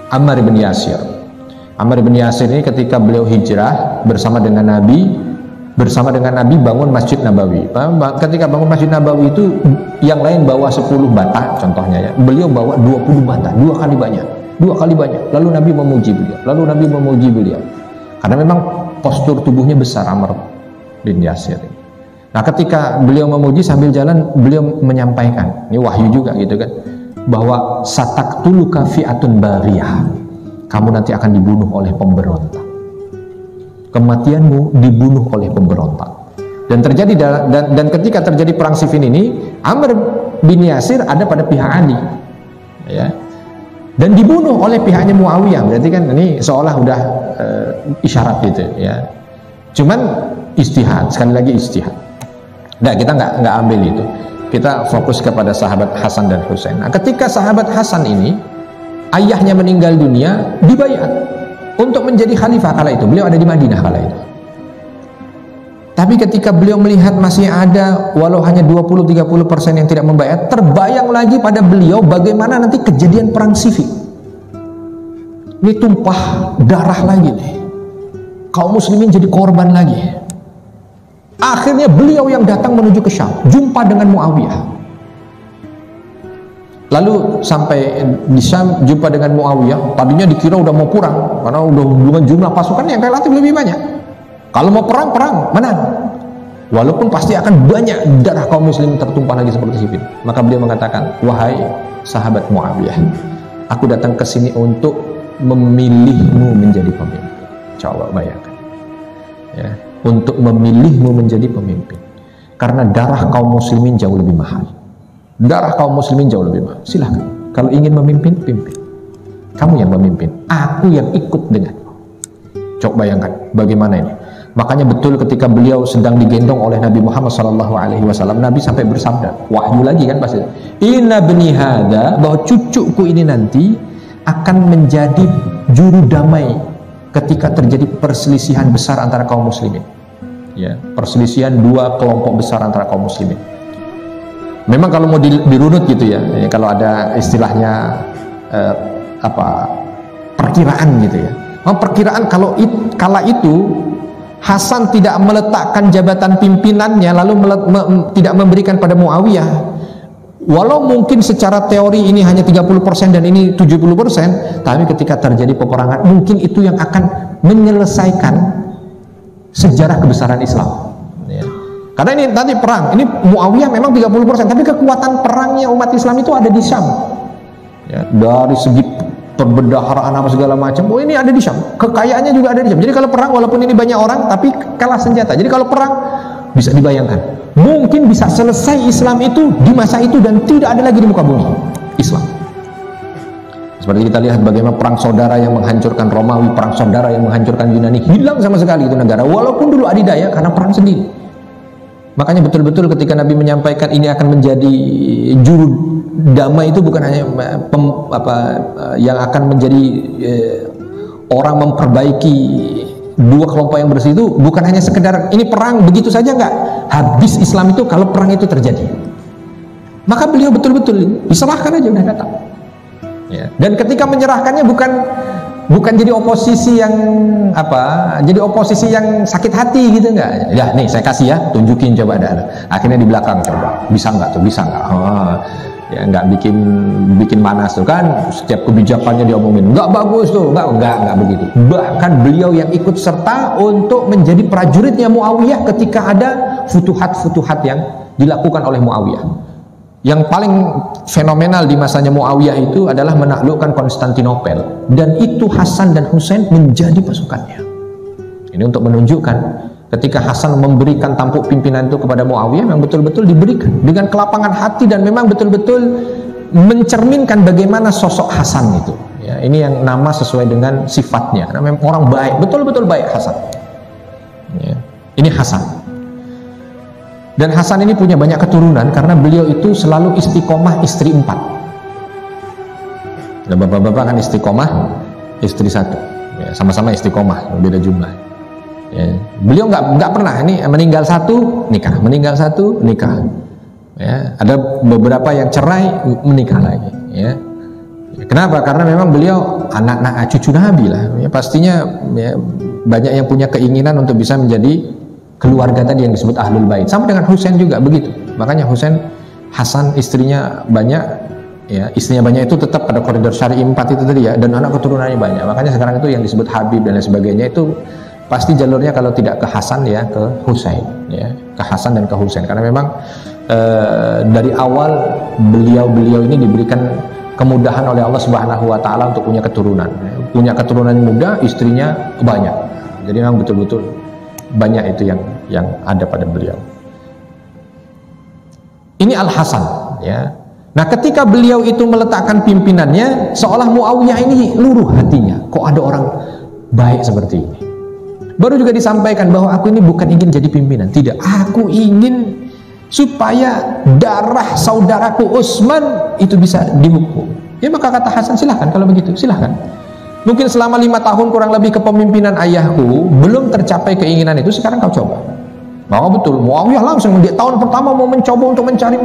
Ammar bin Yasir. Ammar bin Yasir ini ketika beliau hijrah bersama dengan Nabi bangun Masjid Nabawi. Ketika bangun Masjid Nabawi itu yang lain bawa 10 bata contohnya ya. Beliau bawa 20 bata, 2 kali banyak. Lalu Nabi memuji beliau. Karena memang postur tubuhnya besar Ammar bin Yasir. Nah, ketika beliau memuji sambil jalan beliau menyampaikan, ini wahyu juga gitu kan, bahwa sataktuluka fi'atun bariyah, kamu nanti akan dibunuh oleh pemberontak, kematianmu dibunuh oleh pemberontak. Dan terjadi dan ketika terjadi perang Siffin ini, Ammar bin Yasir ada pada pihak Ali, ya, dan dibunuh oleh pihaknya Muawiyah. Berarti kan ini seolah udah isyarat gitu ya. Cuman ijtihad, sekali lagi ijtihad. Nah, kita nggak ambil itu. Kita fokus kepada sahabat Hasan dan Husain. Nah, ketika sahabat Hasan ini ayahnya meninggal dunia, dibayat untuk menjadi khalifah kala itu. Beliau ada di Madinah kala itu. Tapi ketika beliau melihat masih ada walau hanya 20-30% yang tidak membayat, terbayang lagi pada beliau bagaimana nanti kejadian perang Siffin. Ini tumpah darah lagi nih. Kaum muslimin jadi korban lagi. Akhirnya beliau yang datang menuju ke Syam, jumpa dengan Muawiyah. Lalu sampai di Syam jumpa dengan Muawiyah. Tadinya dikira udah mau perang karena udah dengan jumlah pasukan yang relatif lebih banyak. Kalau mau perang menang. Walaupun pasti akan banyak darah kaum muslimin tertumpah lagi seperti Siffin. Maka beliau mengatakan, wahai sahabat Muawiyah, aku datang ke sini untuk memilihmu menjadi pemimpin. Coba bayangkan, ya, untuk memilihmu menjadi pemimpin. Karena darah kaum muslimin jauh lebih mahal. Darah kaum muslimin jauh lebih mahal. Silahkan, kalau ingin memimpin, pimpin. Kamu yang memimpin, aku yang ikut denganmu. Coba bayangkan bagaimana ini. Makanya betul ketika beliau sedang digendong oleh Nabi Muhammad SAW, Nabi sampai bersabda, wahyu lagi kan pasti, inna bni hada, bahwa cucuku ini nanti akan menjadi juru damai ketika terjadi perselisihan besar antara kaum muslimin. Ya, perselisihan dua kelompok besar antara kaum muslimin. Memang kalau mau dirunut gitu ya, kalau ada istilahnya perkiraan gitu ya. Perkiraan kalau kala itu Hasan tidak meletakkan jabatan pimpinannya lalu tidak memberikan pada Muawiyah. Walau mungkin secara teori ini hanya 30% dan ini 70%, tapi ketika terjadi peperangan mungkin itu yang akan menyelesaikan sejarah kebesaran Islam. Ya. Karena ini nanti perang, ini Muawiyah memang 30%, tapi kekuatan perangnya umat Islam itu ada di Syam. Ya, dari segi perbendaharaan apa segala macam, oh ini ada di Syam, kekayaannya juga ada di Syam. Jadi kalau perang walaupun ini banyak orang tapi kalah senjata. Jadi kalau perang bisa dibayangkan, mungkin bisa selesai Islam itu di masa itu dan tidak ada lagi di muka bumi Islam. Seperti kita lihat bagaimana perang saudara yang menghancurkan Romawi, perang saudara yang menghancurkan Yunani, hilang sama sekali itu negara walaupun dulu adidaya karena perang sendiri. Makanya betul-betul ketika Nabi menyampaikan ini akan menjadi juru damai, itu bukan hanya yang akan menjadi orang memperbaiki dua kelompok yang bersih, itu bukan hanya sekedar ini perang begitu saja, enggak. Habis Islam itu kalau perang itu terjadi. Maka beliau betul-betul diserahkan aja, udah datang. Ya. Dan ketika menyerahkannya bukan jadi oposisi yang jadi oposisi yang sakit hati gitu, enggak. Ya nih saya kasih ya, tunjukin coba ada. Akhirnya di belakang coba, bisa enggak tuh, bisa enggak. Ya, nggak bikin manas tuh kan, setiap kebijakannya diomongin nggak bagus tuh, nggak begitu. Bahkan beliau yang ikut serta untuk menjadi prajuritnya Muawiyah ketika ada futuhat-futuhat yang dilakukan oleh Muawiyah. Yang paling fenomenal di masanya Muawiyah itu adalah menaklukkan Konstantinopel, dan itu Hasan dan Husain menjadi pasukannya. Ini untuk menunjukkan ketika Hasan memberikan tampuk pimpinan itu kepada Muawiyah, memang betul-betul diberikan dengan kelapangan hati dan memang betul-betul mencerminkan bagaimana sosok Hasan itu. Ya, ini yang nama sesuai dengan sifatnya. Karena memang orang baik, betul-betul baik Hasan. Ya, ini Hasan. Dan Hasan ini punya banyak keturunan karena beliau itu selalu istiqomah istri 4. Nah, bapak-bapak kan istiqomah istri 1. Ya, sama-sama istiqomah, beda jumlah. Ya, beliau nggak pernah ini meninggal 1 nikah, meninggal 1 nikah. Ya, ada beberapa yang cerai menikah lagi. Ya. Kenapa? Karena memang beliau anak cucu Nabi lah. Ya, pastinya ya, banyak yang punya keinginan untuk bisa menjadi keluarga tadi yang disebut Ahlul Bait. Sama dengan Husain juga begitu. Makanya Hasan istrinya banyak. Ya, istrinya banyak itu tetap pada koridor syar'i 4 itu tadi ya, dan anak keturunannya banyak. Makanya sekarang itu yang disebut Habib dan lain sebagainya itu pasti jalurnya kalau tidak ke Hasan ya ke Husain, ya ke Hasan dan ke Husain, karena memang dari awal beliau ini diberikan kemudahan oleh Allah Subhanahu Wa Taala untuk punya keturunan, ya. Punya keturunan muda, istrinya banyak, jadi memang betul-betul banyak itu yang ada pada beliau. Ini Al Hasan, ya. Nah, ketika beliau itu meletakkan pimpinannya, seolah Muawiyah ini luruh hatinya, kok ada orang baik seperti ini. Baru juga disampaikan bahwa aku ini bukan ingin jadi pimpinan, tidak, aku ingin supaya darah saudaraku Utsman itu bisa dihukum. Ya, maka kata Hasan, silahkan kalau begitu, silahkan. Mungkin selama 5 tahun kurang lebih kepemimpinan ayahku belum tercapai keinginan itu, sekarang kau coba. Bahwa betul, Muawiyah langsung di tahun pertama mau mencoba untuk mencari,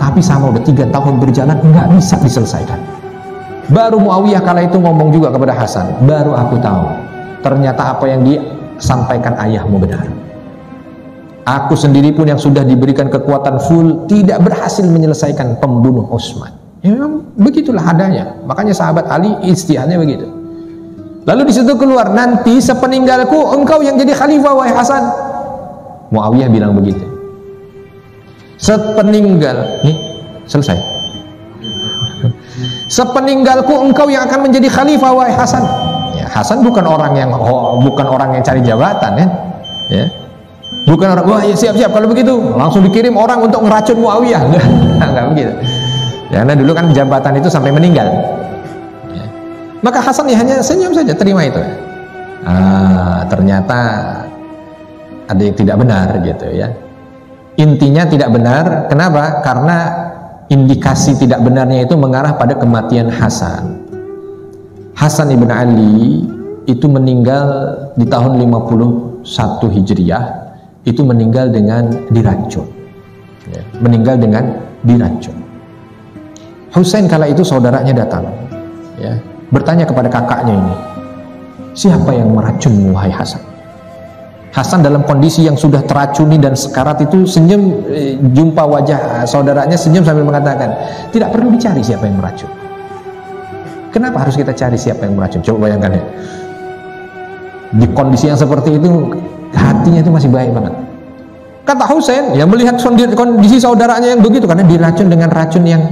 tapi sama udah 3 tahun berjalan nggak bisa diselesaikan. Baru Muawiyah kala itu ngomong juga kepada Hasan, baru aku tahu ternyata apa yang disampaikan ayahmu benar. Aku sendiri pun yang sudah diberikan kekuatan full tidak berhasil menyelesaikan pembunuh Utsman. Ya, memang begitulah adanya. Makanya sahabat Ali istihadnya begitu. Lalu di situ keluar, nanti sepeninggalku engkau yang jadi khalifah wahai Hasan. Muawiyah bilang begitu. Sepeninggal, nih selesai. Sepeninggalku engkau yang akan menjadi khalifah wahai Hasan. Ya, Hasan bukan orang yang cari jabatan, ya. Bukan orang, wah ya siap-siap kalau begitu langsung dikirim orang untuk ngeracun Muawiyah. Enggak begitu. Ya, karena dulu kan jabatan itu sampai meninggal. Ya. Maka Hasan ya hanya senyum saja, terima itu. Ternyata ada yang tidak benar gitu ya. Intinya tidak benar, kenapa? Karena indikasi tidak benarnya itu mengarah pada kematian Hasan. Hasan ibn Ali itu meninggal di tahun 51 Hijriah, itu meninggal dengan diracun, ya, meninggal dengan diracun. Husain kala itu saudaranya datang, ya, bertanya kepada kakaknya ini, siapa yang meracunmu wahai Hasan? Hasan dalam kondisi yang sudah teracuni dan sekarat itu senyum, jumpa wajah saudaranya, senyum sambil mengatakan, tidak perlu dicari siapa yang meracun. Kenapa harus kita cari siapa yang meracun? Coba bayangkan ya, di kondisi yang seperti itu hatinya itu masih baik banget. Kata Husain, ya melihat kondisi saudaranya yang begitu, karena diracun dengan racun yang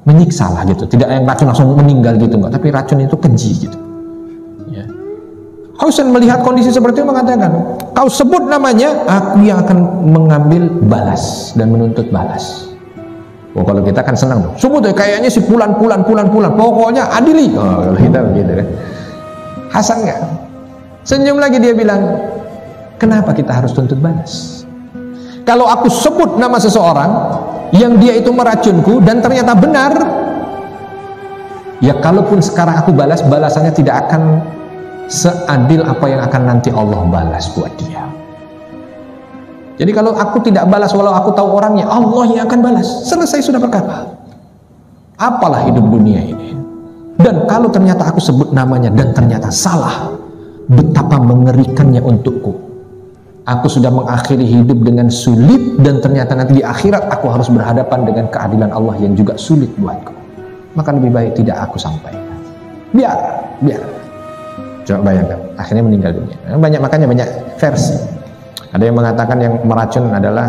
menyiksa lah gitu, tidak yang racun langsung meninggal gitu, enggak, tapi racun itu keji gitu. Ya. Husain melihat kondisi seperti itu mengatakan, kau sebut namanya, aku yang akan mengambil balas dan menuntut balas. Oh, kalau kita kan senang tuh, sebut ya, kayaknya si pulan, pokoknya adili. Oh, kalau kita begitu kan. Hasan enggak, senyum lagi dia bilang, kenapa kita harus tuntut balas? Kalau aku sebut nama seseorang yang dia itu meracunku dan ternyata benar, ya kalaupun sekarang aku balas, balasannya tidak akan seadil apa yang akan nanti Allah balas buat dia. Jadi kalau aku tidak balas, walau aku tahu orangnya, Allah yang akan balas. Selesai sudah perkara. Apalah hidup dunia ini. Dan kalau ternyata aku sebut namanya dan ternyata salah, betapa mengerikannya untukku. aku sudah mengakhiri hidup dengan sulit dan ternyata nanti di akhirat aku harus berhadapan dengan keadilan Allah yang juga sulit buatku. Maka lebih baik tidak aku sampaikan. Biar. Coba bayangkan, akhirnya meninggal dunia. Makanya banyak versi. Ada yang mengatakan yang meracun adalah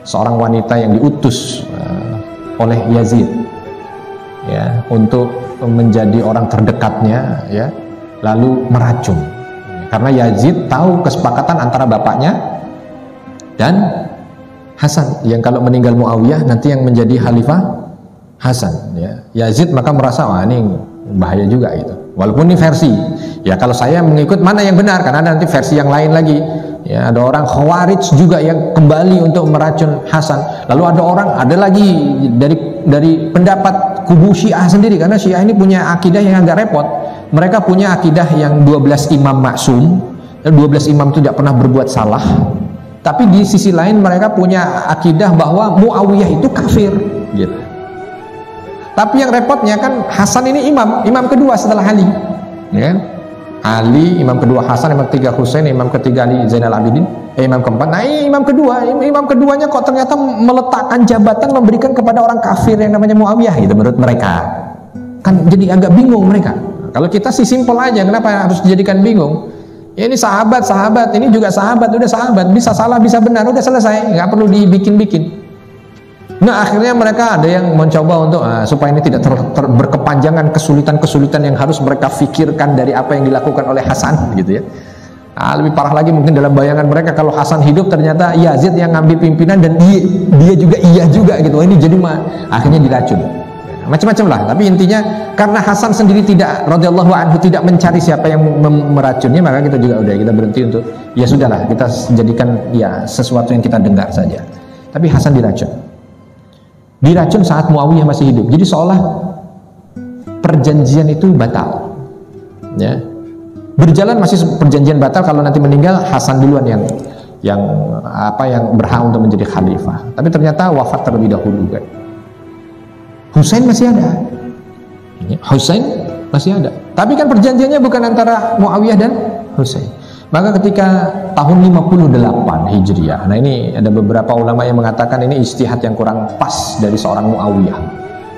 seorang wanita yang diutus oleh Yazid, ya, untuk menjadi orang terdekatnya, ya, lalu meracun. Karena Yazid tahu kesepakatan antara bapaknya dan Hasan, yang kalau meninggal Muawiyah nanti yang menjadi khalifah Hasan, ya. Yazid maka merasa, wah ini bahaya juga gitu. Walaupun ini versi, ya kalau saya mengikut mana yang benar, karena ada nanti versi yang lain lagi. Ya, ada orang Khawarij juga yang kembali untuk meracun Hasan. Lalu ada lagi dari pendapat kubu Syiah sendiri, karena Syiah ini punya akidah yang agak repot. Mereka punya akidah yang 12 imam maksum, 12 imam itu tidak pernah berbuat salah. Tapi di sisi lain mereka punya akidah bahwa Muawiyah itu kafir, gitu. Tapi yang repotnya kan Hasan ini imam kedua setelah Ali, ya. Ali, imam kedua Hasan, imam ketiga Husain, imam ketiga Ali Zainal Abidin, imam keempat. Nah, imam keduanya kok ternyata meletakkan jabatan memberikan kepada orang kafir yang namanya Muawiyah, gitu menurut mereka. Kan jadi agak bingung mereka. Kalau kita sih simpel aja, kenapa harus dijadikan bingung? Ya ini sahabat, ini juga sahabat, udah sahabat, bisa salah bisa benar, udah selesai, nggak perlu dibikin-bikin. Nah, akhirnya mereka ada yang mencoba untuk supaya ini tidak berkepanjangan kesulitan-kesulitan yang harus mereka pikirkan dari apa yang dilakukan oleh Hasan, gitu ya. Lebih parah lagi mungkin dalam bayangan mereka, kalau Hasan hidup ternyata Yazid yang ngambil pimpinan dan dia juga gitu. Ini jadi akhirnya diracun. Macam-macam lah. Tapi intinya karena Hasan sendiri tidak, radhiyallahu anhu, tidak mencari siapa yang meracunnya, maka kita juga kita berhenti untuk ya sudahlah, kita jadikan ya sesuatu yang kita dengar saja. Tapi Hasan diracun saat Muawiyah masih hidup. Jadi seolah perjanjian itu batal, ya. Berjalan masih perjanjian batal, kalau nanti meninggal Hasan duluan yang berhak untuk menjadi khalifah. Tapi ternyata wafat terlebih dahulu kan. Husain masih ada. Tapi kan perjanjiannya bukan antara Muawiyah dan Husain. Maka ketika tahun 58 Hijriah, nah ini ada beberapa ulama yang mengatakan ini ijtihad yang kurang pas dari seorang Muawiyah.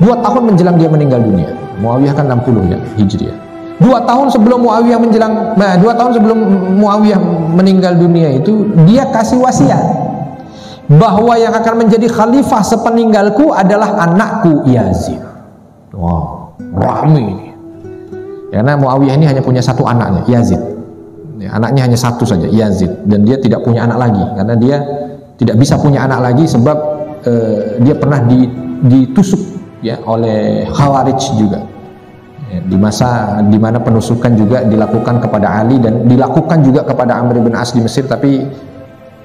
2 tahun menjelang dia meninggal dunia. Muawiyah kan 60 ya Hijriah. 2 tahun sebelum Muawiyah meninggal dunia itu dia kasih wasiat bahwa yang akan menjadi khalifah sepeninggalku adalah anakku Yazid. Wow, rame ini. Karena Muawiyah ini hanya punya satu anaknya, Yazid. Ya, anaknya hanya satu saja, Yazid, dan dia tidak punya anak lagi karena dia tidak bisa punya anak lagi sebab dia pernah ditusuk ya oleh Khawarij juga. Ya, di masa di mana penusukan juga dilakukan kepada Ali dan dilakukan juga kepada Amr bin As di Mesir, tapi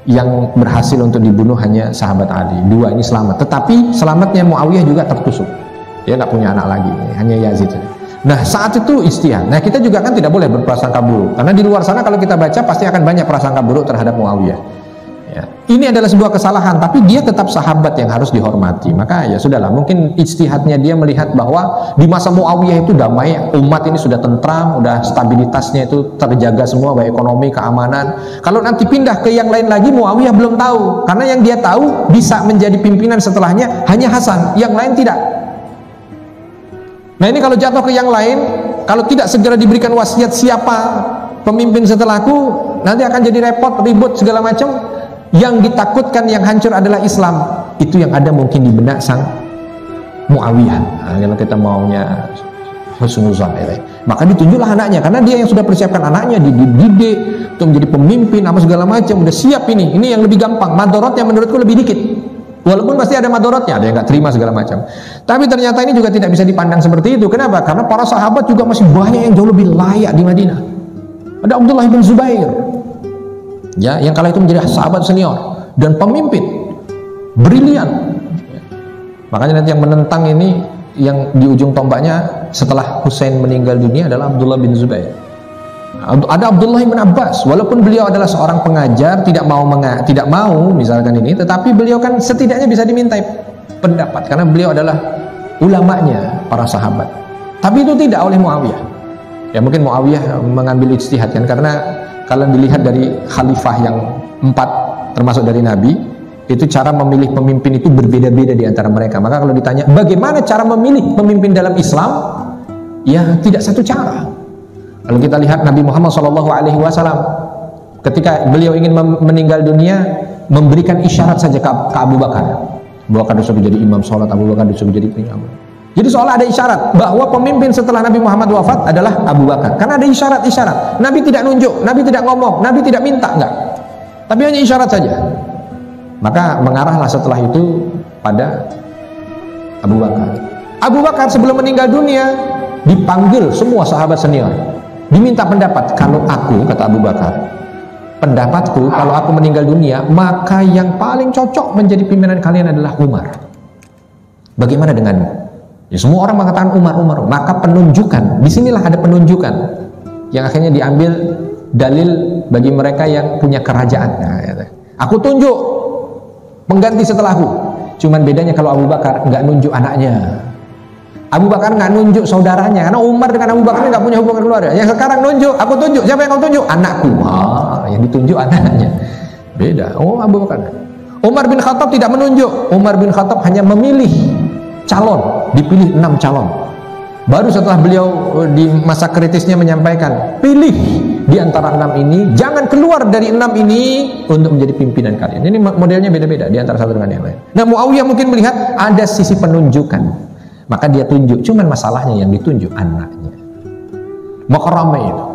yang berhasil untuk dibunuh hanya sahabat Ali. 2 ini selamat, tetapi selamatnya Muawiyah juga tertusuk. Dia nggak punya anak lagi, hanya Yazid. Nah, saat itu ijtihad. Nah, kita juga kan tidak boleh berprasangka buruk, karena di luar sana kalau kita baca pasti akan banyak prasangka buruk terhadap Muawiyah. Ya. Ini adalah sebuah kesalahan, tapi dia tetap sahabat yang harus dihormati. Maka ya sudahlah, mungkin ijtihadnya dia melihat bahwa di masa Muawiyah itu damai, umat ini sudah tentram, udah stabilitasnya itu terjaga semua, baik ekonomi, keamanan. Kalau nanti pindah ke yang lain lagi, Muawiyah belum tahu, karena yang dia tahu bisa menjadi pimpinan setelahnya hanya Hasan, yang lain tidak. Nah, ini kalau jatuh ke yang lain, kalau tidak segera diberikan wasiat siapa pemimpin setelahku, nanti akan jadi repot, ribut segala macam. Yang ditakutkan, yang hancur adalah Islam. Itu yang ada mungkin di benak sang Muawiyah. Nah, kalau kita maunya husnuzon, maka ditunjuklah anaknya, karena dia yang sudah persiapkan anaknya, dididik untuk menjadi pemimpin apa segala macam, udah siap ini yang lebih gampang. Madorotnya menurutku lebih dikit. Walaupun pasti ada madorotnya, ada yang nggak terima segala macam. Tapi ternyata ini juga tidak bisa dipandang seperti itu. Kenapa? Karena para sahabat juga masih banyak yang jauh lebih layak di Madinah. Ada Abdullah bin Zubair, ya, yang kala itu menjadi sahabat senior dan pemimpin brilian. Makanya nanti yang menentang ini, yang di ujung tombaknya setelah Husain meninggal dunia adalah Abdullah bin Zubair. Ada Abdullah bin Abbas, walaupun beliau adalah seorang pengajar, tidak mau misalkan ini, tetapi beliau kan setidaknya bisa dimintai pendapat karena beliau adalah ulamanya para sahabat. Tapi itu tidak oleh Muawiyah. Ya mungkin Muawiyah mengambil ijtihad kan, karena kalau dilihat dari khalifah yang 4 termasuk dari Nabi, itu cara memilih pemimpin itu berbeda-beda di antara mereka. Maka kalau ditanya bagaimana cara memilih pemimpin dalam Islam, ya tidak satu cara. Kalau kita lihat Nabi Muhammad SAW, ketika beliau ingin meninggal dunia, memberikan isyarat saja ke Abu Bakar. Abu Bakar disuruh jadi imam sholat, Abu Bakar disuruh jadi imam. Jadi seolah ada isyarat bahwa pemimpin setelah Nabi Muhammad wafat adalah Abu Bakar. Karena ada isyarat-isyarat. Nabi tidak nunjuk, Nabi tidak ngomong, Nabi tidak minta, enggak. Tapi hanya isyarat saja. Maka mengarahlah setelah itu pada Abu Bakar. Abu Bakar sebelum meninggal dunia dipanggil semua sahabat senior, diminta pendapat. Kalau aku, kata Abu Bakar, pendapatku kalau aku meninggal dunia, maka yang paling cocok menjadi pimpinan kalian adalah Umar. Bagaimana denganmu? Ya, semua orang mengatakan Umar. Maka penunjukan, disinilah ada penunjukan yang akhirnya diambil dalil bagi mereka yang punya kerajaan. Nah, ya. Aku tunjuk pengganti setelahku. Cuman bedanya kalau Abu Bakar nggak nunjuk anaknya, Abu Bakar nggak nunjuk saudaranya, karena Umar dengan Abu Bakar nggak punya hubungan keluarga. Yang sekarang nunjuk, aku tunjuk. Siapa yang kau tunjuk? Anakku. Yang ditunjuk anaknya. Beda. Oh, Abu Bakar. Umar bin Khattab tidak menunjuk. Umar bin Khattab hanya memilih calon, dipilih 6 calon. Baru setelah beliau di masa kritisnya menyampaikan, pilih di antara 6 ini, jangan keluar dari 6 ini untuk menjadi pimpinan kalian. Ini modelnya beda-beda di antara satu dengan yang lain. Nah, Muawiyah mungkin melihat ada sisi penunjukan, maka dia tunjuk. Cuman masalahnya yang ditunjuk anaknya. Maka ramai itu.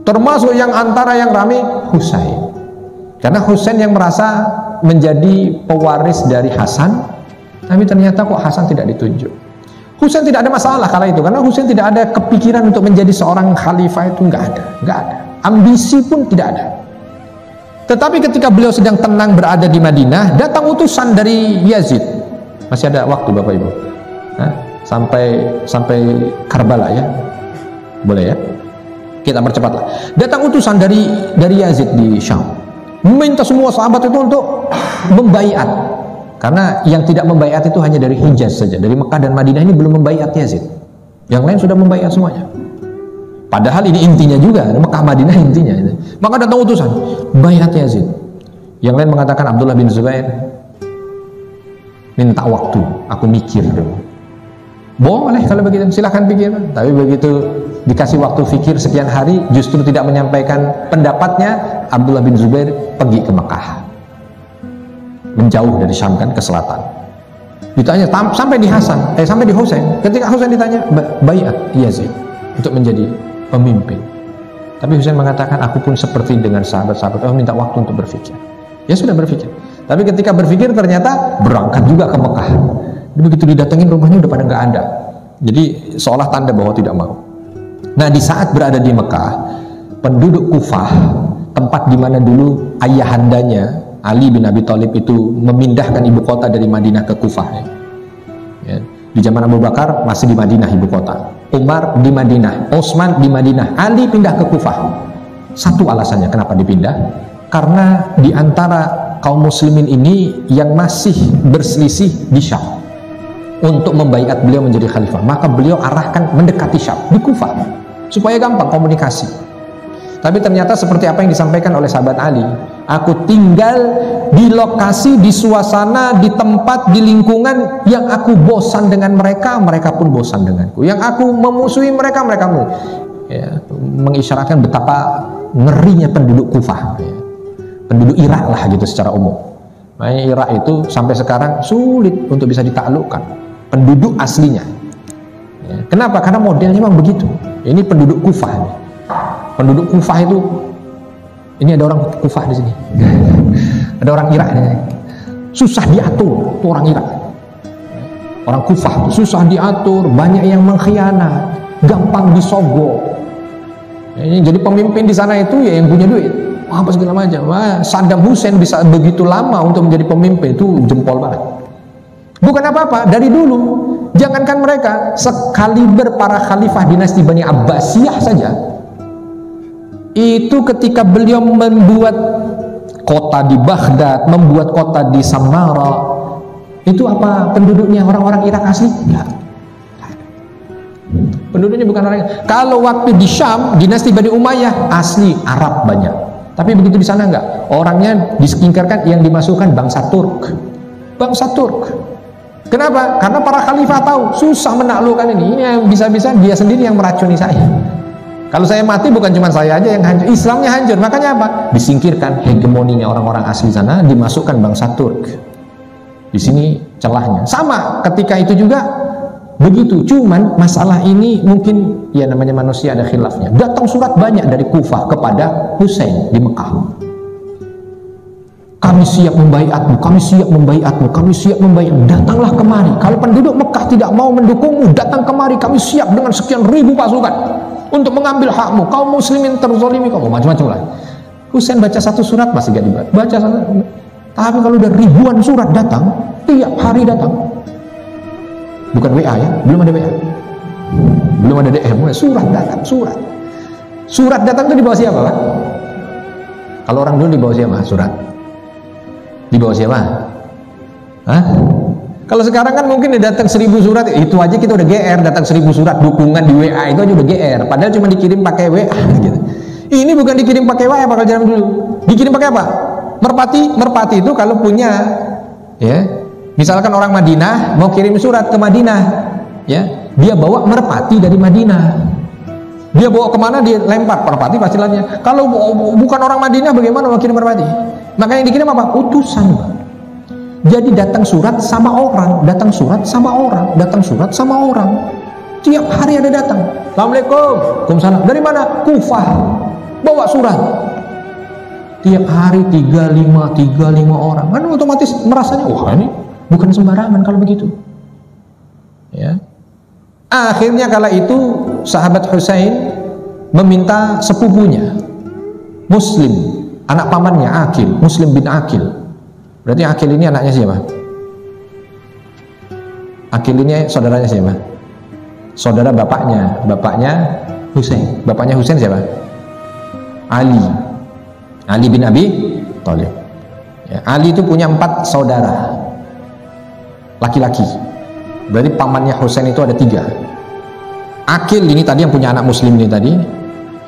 Termasuk yang antara yang ramai Husain. Karena Husain yang merasa menjadi pewaris dari Hasan, tapi ternyata kok Hasan tidak ditunjuk. Husain tidak ada masalah kala itu, karena Husain tidak ada kepikiran untuk menjadi seorang khalifah, itu nggak ada. Ambisi pun tidak ada. Tetapi ketika beliau sedang tenang berada di Madinah, datang utusan dari Yazid. Masih ada waktu Bapak Ibu, sampai Karbala ya, boleh ya? Kita percepatlah. Datang utusan dari Yazid di Syam, meminta semua sahabat itu untuk membaiat. Karena yang tidak membaiat itu hanya dari Hijaz saja, dari Mekah dan Madinah ini belum membaiat Yazid. Yang lain sudah membaiat semuanya. Padahal ini intinya juga, Mekah Madinah intinya. Maka datang utusan, baiat Yazid. Yang lain mengatakan Abdullah bin Zubair, minta waktu, aku mikir dulu. Boleh kalau begitu, silahkan pikir. Tapi begitu dikasih waktu pikir sekian hari, justru tidak menyampaikan pendapatnya, Abdullah bin Zubair pergi ke Mekah. Menjauh dari Syam kan ke selatan. Ditanya sampai di sampai di Husain. Ketika Husain ditanya, baiat Yazid untuk menjadi pemimpin. Tapi Husain mengatakan, aku pun seperti dengan sahabat-sahabat, minta waktu untuk berpikir. Ya sudah berpikir. Tapi ketika berpikir ternyata berangkat juga ke Mekah. Begitu didatengin rumahnya udah pada nggak ada. Jadi seolah tanda bahwa tidak mau. Nah, di saat berada di Mekah, penduduk Kufah, tempat di mana dulu ayahandanya Ali bin Abi Thalib itu memindahkan ibu kota dari Madinah ke Kufah. Ya. Di zaman Abu Bakar masih di Madinah ibu kota, Umar di Madinah, Utsman di Madinah, Ali pindah ke Kufah. Satu alasannya kenapa dipindah, karena di antara kaum muslimin ini yang masih berselisih di Syam untuk membaiat beliau menjadi khalifah, maka beliau arahkan mendekati Syam di Kufah supaya gampang komunikasi. Tapi ternyata seperti apa yang disampaikan oleh sahabat Ali, aku tinggal di lokasi, di suasana, di tempat, di lingkungan yang aku bosan dengan mereka, mereka pun bosan denganku. Yang aku memusuhi mereka, mereka mengisyaratkan betapa ngerinya penduduk Kufah, ya. Penduduk Irak lah gitu secara umum. Makanya Irak itu sampai sekarang sulit untuk bisa ditaklukkan penduduk aslinya. Ya. Kenapa? Karena modelnya memang begitu. Ini penduduk Kufah nih. Penduduk Kufah itu, ini ada orang Kufah di sini, ada orang Irak ini, susah diatur, itu orang Irak, orang Kufah susah diatur, banyak yang mengkhianat, gampang disogok. Jadi pemimpin di sana itu ya yang punya duit, apa segala macam. Saddam Hussein bisa begitu lama untuk menjadi pemimpin itu jempol banget. Bukan apa-apa, dari dulu, jangankan mereka, sekaliber para khalifah dinasti Bani Abbasiyah saja. Itu ketika beliau membuat kota di Baghdad, membuat kota di Samarra, itu apa penduduknya orang-orang Irak asli? Enggak. Penduduknya bukan orang. Kalau waktu di Syam, dinasti Bani Umayyah asli Arab banyak. Tapi begitu di sana enggak. Orangnya disingkirkan, yang dimasukkan bangsa Turk. Bangsa Turk. Kenapa? Karena para khalifah tahu susah menaklukkan ini. Ini yang bisa-bisa dia sendiri yang meracuni saya. Kalau saya mati bukan cuma saya aja yang hancur, Islamnya hancur. Makanya apa? Disingkirkan hegemoninya orang-orang asli sana, dimasukkan bangsa Turk. Di sini celahnya. Sama ketika itu juga begitu. Cuman masalah ini mungkin ya namanya manusia ada khilafnya. Datang surat banyak dari Kufah kepada Husain di Mekah. Kami siap membaiatmu, kami siap membaiatmu, kami siap membaiatmu. Datanglah kemari. Kalau penduduk Mekah tidak mau mendukungmu, datang kemari. Kami siap dengan sekian ribu pasukan untuk mengambil hakmu. Kaum muslimin terzalimi, kamu macam-macam lah. Husain baca satu surat masih gak dibaca. Baca satu. Tapi kalau udah ribuan surat datang, tiap hari datang. Bukan WA ya, belum ada WA, belum ada DM, surat datang, surat. Surat datang itu di bawah siapa, Pak? Kalau orang dulu di bawah siapa? Surat. Di bawah siapa? Hah? Kalau sekarang kan mungkin datang 1000 surat, itu aja kita udah GR. Datang 1000 surat dukungan di WA itu aja udah GR. Padahal cuma dikirim pakai WA gitu. Ini bukan dikirim pakai WA bakal zaman dulu. Dikirim pakai apa? Merpati itu kalau punya, ya, misalkan orang Madinah mau kirim surat ke Madinah, ya, dia bawa merpati dari Madinah. Dia bawa kemana dia lempar, merpati pasti lainnya. Kalau bukan orang Madinah bagaimana mau kirim merpati? Maka yang dikirim apa? Utusan, Pak. Jadi datang surat sama orang, datang surat sama orang, datang surat sama orang. Tiap hari ada datang. Assalamualaikum. Waalaikumsalam. Dari mana? Kufah. Bawa surat. Tiap hari 35 orang. Kan otomatis merasanya, wah ini bukan sembarangan kalau begitu. Ya. Akhirnya kala itu sahabat Husain meminta sepupunya Muslim, anak pamannya Aqil, Muslim bin Aqil. Berarti Aqil ini anaknya siapa? Aqil ini saudaranya siapa? Saudara bapaknya Husain. Bapaknya Husain siapa? Ali bin Abi Thalib. Ya, Ali itu punya 4 saudara laki-laki. Berarti pamannya Husain itu ada 3. Aqil ini tadi yang punya anak Muslim ini tadi,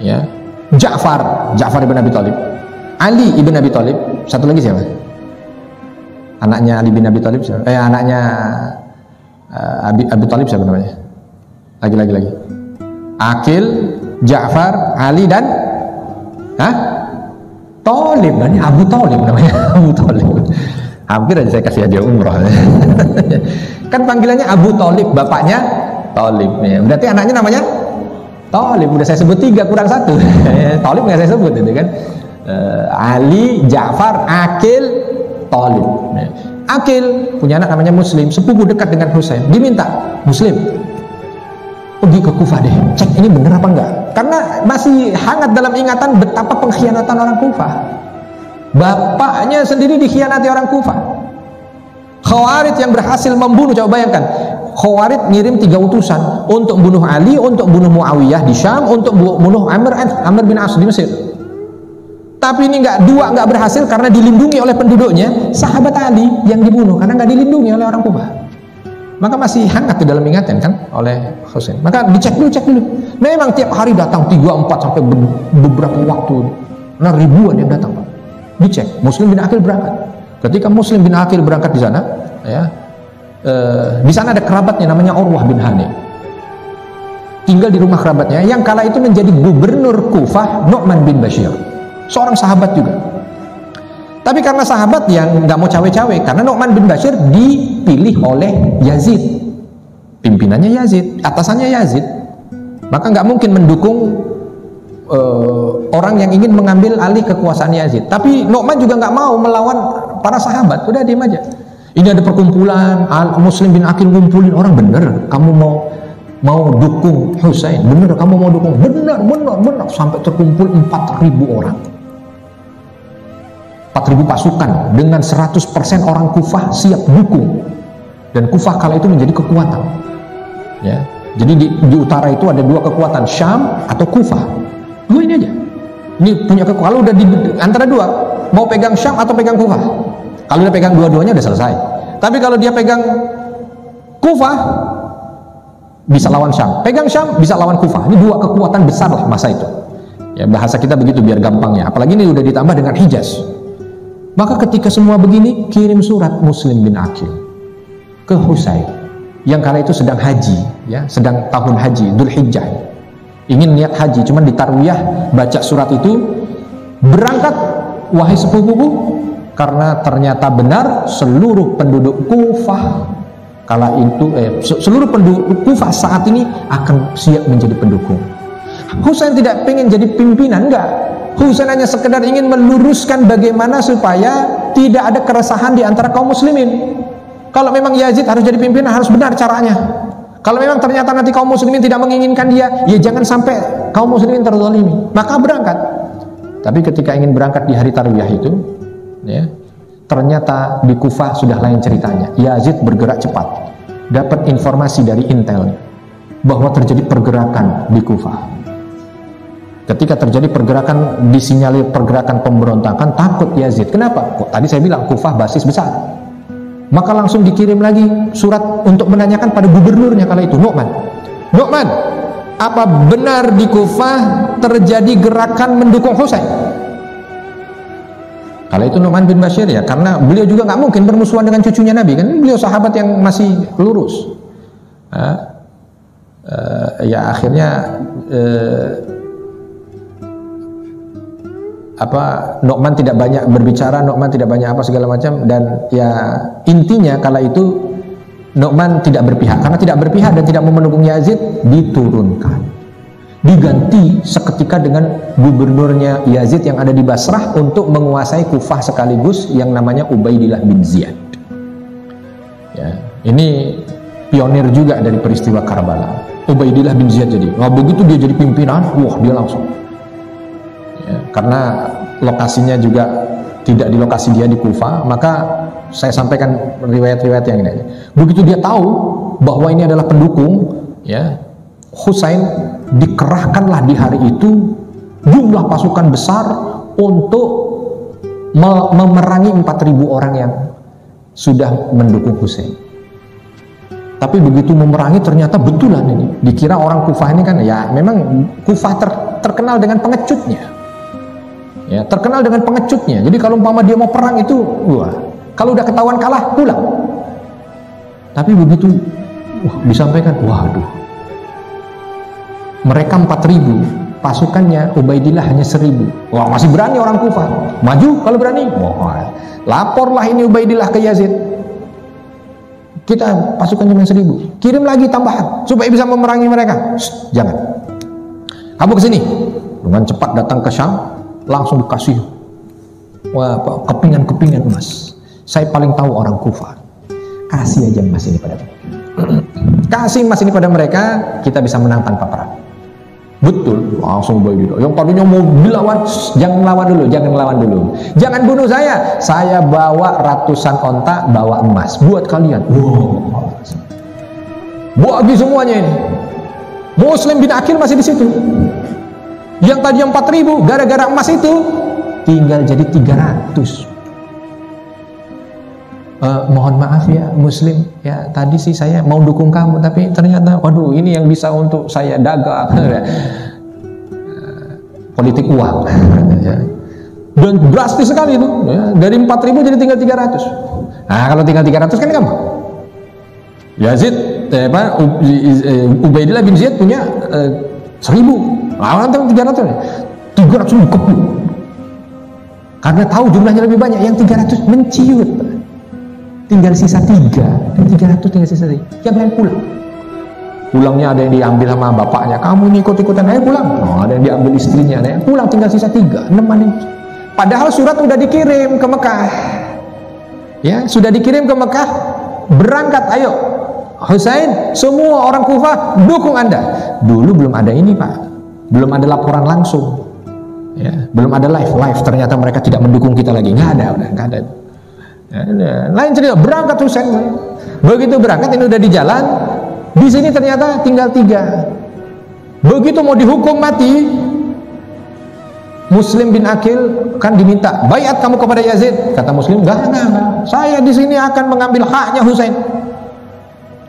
ya. Ja'far ibn Abi Thalib. Ali ibn Abi Thalib. Satu lagi siapa? Anaknya Ali bin Abi Thalib siapa? Anaknya Abi Thalib siapa namanya? Lagi. Aqil, Ja'far, Ali dan Thalib, Abu Thalib namanya. Abu Thalib. Hampir aja saya kasih hadiah umroh. Kan panggilannya Abu Thalib, bapaknya Thalib. Ya, berarti anaknya namanya Thalib. Udah saya sebut 3 kurang 1. Thalib nggak saya sebut itu kan. Ali, Ja'far, Aqil, Thalib. Ya. Aqil punya anak namanya Muslim, sepupu dekat dengan Husain. Diminta, Muslim, pergi ke Kufah deh, cek ini bener apa enggak. Karena masih hangat dalam ingatan betapa pengkhianatan orang Kufah. Bapaknya sendiri dikhianati orang Kufah. Khawarij yang berhasil membunuh, coba bayangkan, Khawarij ngirim 3 utusan untuk bunuh Ali, untuk bunuh Muawiyah di Syam, untuk bunuh Amr bin As di Mesir. Tapi ini nggak berhasil karena dilindungi oleh penduduknya. Sahabat Ali yang dibunuh karena nggak dilindungi oleh orang Kufah. Maka masih hangat di dalam ingatan kan oleh Husain. Maka cek dulu. Memang tiap hari datang 3, 4 sampai beberapa waktu. Nah, ribuan yang datang, Pak. Dicek. Muslim bin Aqil berangkat. Ketika Muslim bin Aqil berangkat di sana, ya, di sana ada kerabatnya namanya Urwah bin Hani. Tinggal di rumah kerabatnya yang kala itu menjadi gubernur Kufah, Nu'man bin Bashir. Seorang sahabat juga. Tapi karena sahabat yang nggak mau cawe-cawe, karena Nu'man bin Bashir dipilih oleh Yazid, pimpinannya Yazid, atasannya Yazid, maka nggak mungkin mendukung orang yang ingin mengambil alih kekuasaan Yazid. Tapi Nu'man juga nggak mau melawan para sahabat, udah diam aja. Ini ada perkumpulan Muslim bin Aqil ngumpulin orang, bener kamu mau dukung Husain, bener kamu mau dukung, bener sampai terkumpul 4.000 orang. 4.000 pasukan dengan 100% orang Kufah siap dukung, dan Kufah kala itu menjadi kekuatan, ya. Jadi di utara itu ada 2 kekuatan, Syam atau Kufah. 2 ini aja. Ini punya kekuatan. Kalau udah di antara 2, mau pegang Syam atau pegang Kufah. Kalau dia pegang dua-duanya udah selesai. Tapi kalau dia pegang Kufah, bisa lawan Syam, pegang Syam bisa lawan Kufah. Ini dua kekuatan besar lah masa itu. Ya, bahasa kita begitu biar gampangnya. Apalagi ini udah ditambah dengan Hijaz. Maka ketika semua begini, kirim surat Muslim bin Aqil ke Husain yang kala itu sedang haji, ya, sedang tahun haji Dzulhijjah. Ingin niat haji, cuman di Tarwiyah baca surat itu, berangkat wahai sepupuku, karena ternyata benar seluruh penduduk Kufah kala itu seluruh penduduk Kufah saat ini akan siap menjadi pendukung. Husain tidak pengen jadi pimpinan, enggak. Husain hanya sekedar ingin meluruskan bagaimana supaya tidak ada keresahan di antara kaum muslimin. Kalau memang Yazid harus jadi pimpinan, harus benar caranya. Kalau memang ternyata nanti kaum muslimin tidak menginginkan dia, ya jangan sampai kaum muslimin terzalimi. Maka berangkat. Tapi ketika ingin berangkat di hari Tarwiyah itu, ya, ternyata di Kufah sudah lain ceritanya. Yazid bergerak cepat, dapat informasi dari intel bahwa terjadi pergerakan di Kufah. Ketika terjadi pergerakan, disinyalir pergerakan pemberontakan, takut Yazid. Kenapa? Kok tadi saya bilang Kufah basis besar. Maka langsung dikirim lagi surat untuk menanyakan pada gubernurnya kala itu, Nu'man. Nu'man, apa benar di Kufah terjadi gerakan mendukung Husain? Kala itu Nu'man bin Bashir, ya, karena beliau juga nggak mungkin bermusuhan dengan cucunya Nabi, kan beliau sahabat yang masih lurus. Ya akhirnya Nu'man tidak banyak berbicara, Nu'man tidak banyak apa segala macam, dan ya intinya kala itu Nu'man tidak berpihak. Karena tidak berpihak dan tidak mau mendukung Yazid, diturunkan, diganti seketika dengan gubernurnya Yazid yang ada di Basrah untuk menguasai Kufah sekaligus, yang namanya Ubaidillah bin Ziyad. Ya, ini pionir juga dari peristiwa Karbala. Ubaidillah bin Ziyad jadi. Nah, begitu dia jadi pimpinan, wah dia langsung. Ya, karena lokasinya juga tidak di lokasi dia di Kufah, maka saya sampaikan riwayat-riwayat yang ini. Begitu dia tahu bahwa ini adalah pendukung, ya, Husain, dikerahkanlah di hari itu jumlah pasukan besar untuk memerangi 4.000 orang yang sudah mendukung Husain. Tapi begitu memerangi ternyata betulan ini. Dikira orang Kufah ini kan, ya memang Kufah terkenal dengan pengecutnya. Ya, terkenal dengan pengecutnya. Jadi kalau umpama dia mau perang itu, wah, kalau udah ketahuan kalah, pulang. Tapi begitu disampaikan, waduh, mereka 4.000, pasukannya Ubaidillah hanya 1.000. Wah, masih berani orang Kufah. Maju kalau berani. Wah, laporlah ini Ubaidillah ke Yazid. Kita pasukan cuma 1.000. Kirim lagi tambahan supaya bisa memerangi mereka. Shh, jangan. Kamu ke sini. Dengan cepat datang ke Syam, langsung dikasih kepingan-kepingan emas. Saya paling tahu orang Kufah. Kasih aja emas ini pada mereka. Kasih emas ini pada mereka, kita bisa menang tanpa perang. Betul, langsung Ubaidillah. Yang tadinya mau dilawan, jangan lawan dulu, jangan lawan dulu. Jangan bunuh saya. Saya bawa ratusan onta, bawa emas buat kalian. Wow. Bagi semuanya ini. Muslim bin Aqil masih di situ. Yang tadi 4.000, gara-gara emas itu tinggal jadi 300. Mohon maaf ya Muslim, ya tadi sih saya mau dukung kamu, tapi ternyata waduh ini yang bisa untuk saya dagang. Politik uang. Dan drastis sekali itu, ya. Dari 4.000 jadi tinggal 300. Nah kalau tinggal 300 kan gampang. Yazid, Ubaidillah bin Ziyad punya 1.000, lawan 300 dikepung. Karena tahu jumlahnya lebih banyak, yang 300 menciut. Tinggal sisa 3, dan 300 tinggal sisa 3. Yang lain pulang. Pulangnya ada yang diambil sama bapaknya. Kamu ini ikut-ikutan, ayo pulang. Oh, ada yang diambil istrinya, ada yang pulang, tinggal sisa 3, 6 maning. Padahal surat sudah dikirim ke Mekah. Ya, sudah dikirim ke Mekah. Berangkat, ayo. Husain, semua orang Kufah dukung Anda. Dulu belum ada ini, Pak. Belum ada laporan langsung. Ya, belum ada live. Ternyata mereka tidak mendukung kita lagi. Nggak ada, udah nggak ada. Ya, lain cerita, berangkat Husain. Begitu berangkat, ini udah di jalan. Di sini ternyata tinggal 3. Begitu mau dihukum mati, Muslim bin Aqil kan diminta, baiat kamu kepada Yazid. Kata Muslim, enggak. Saya di sini akan mengambil haknya Husain.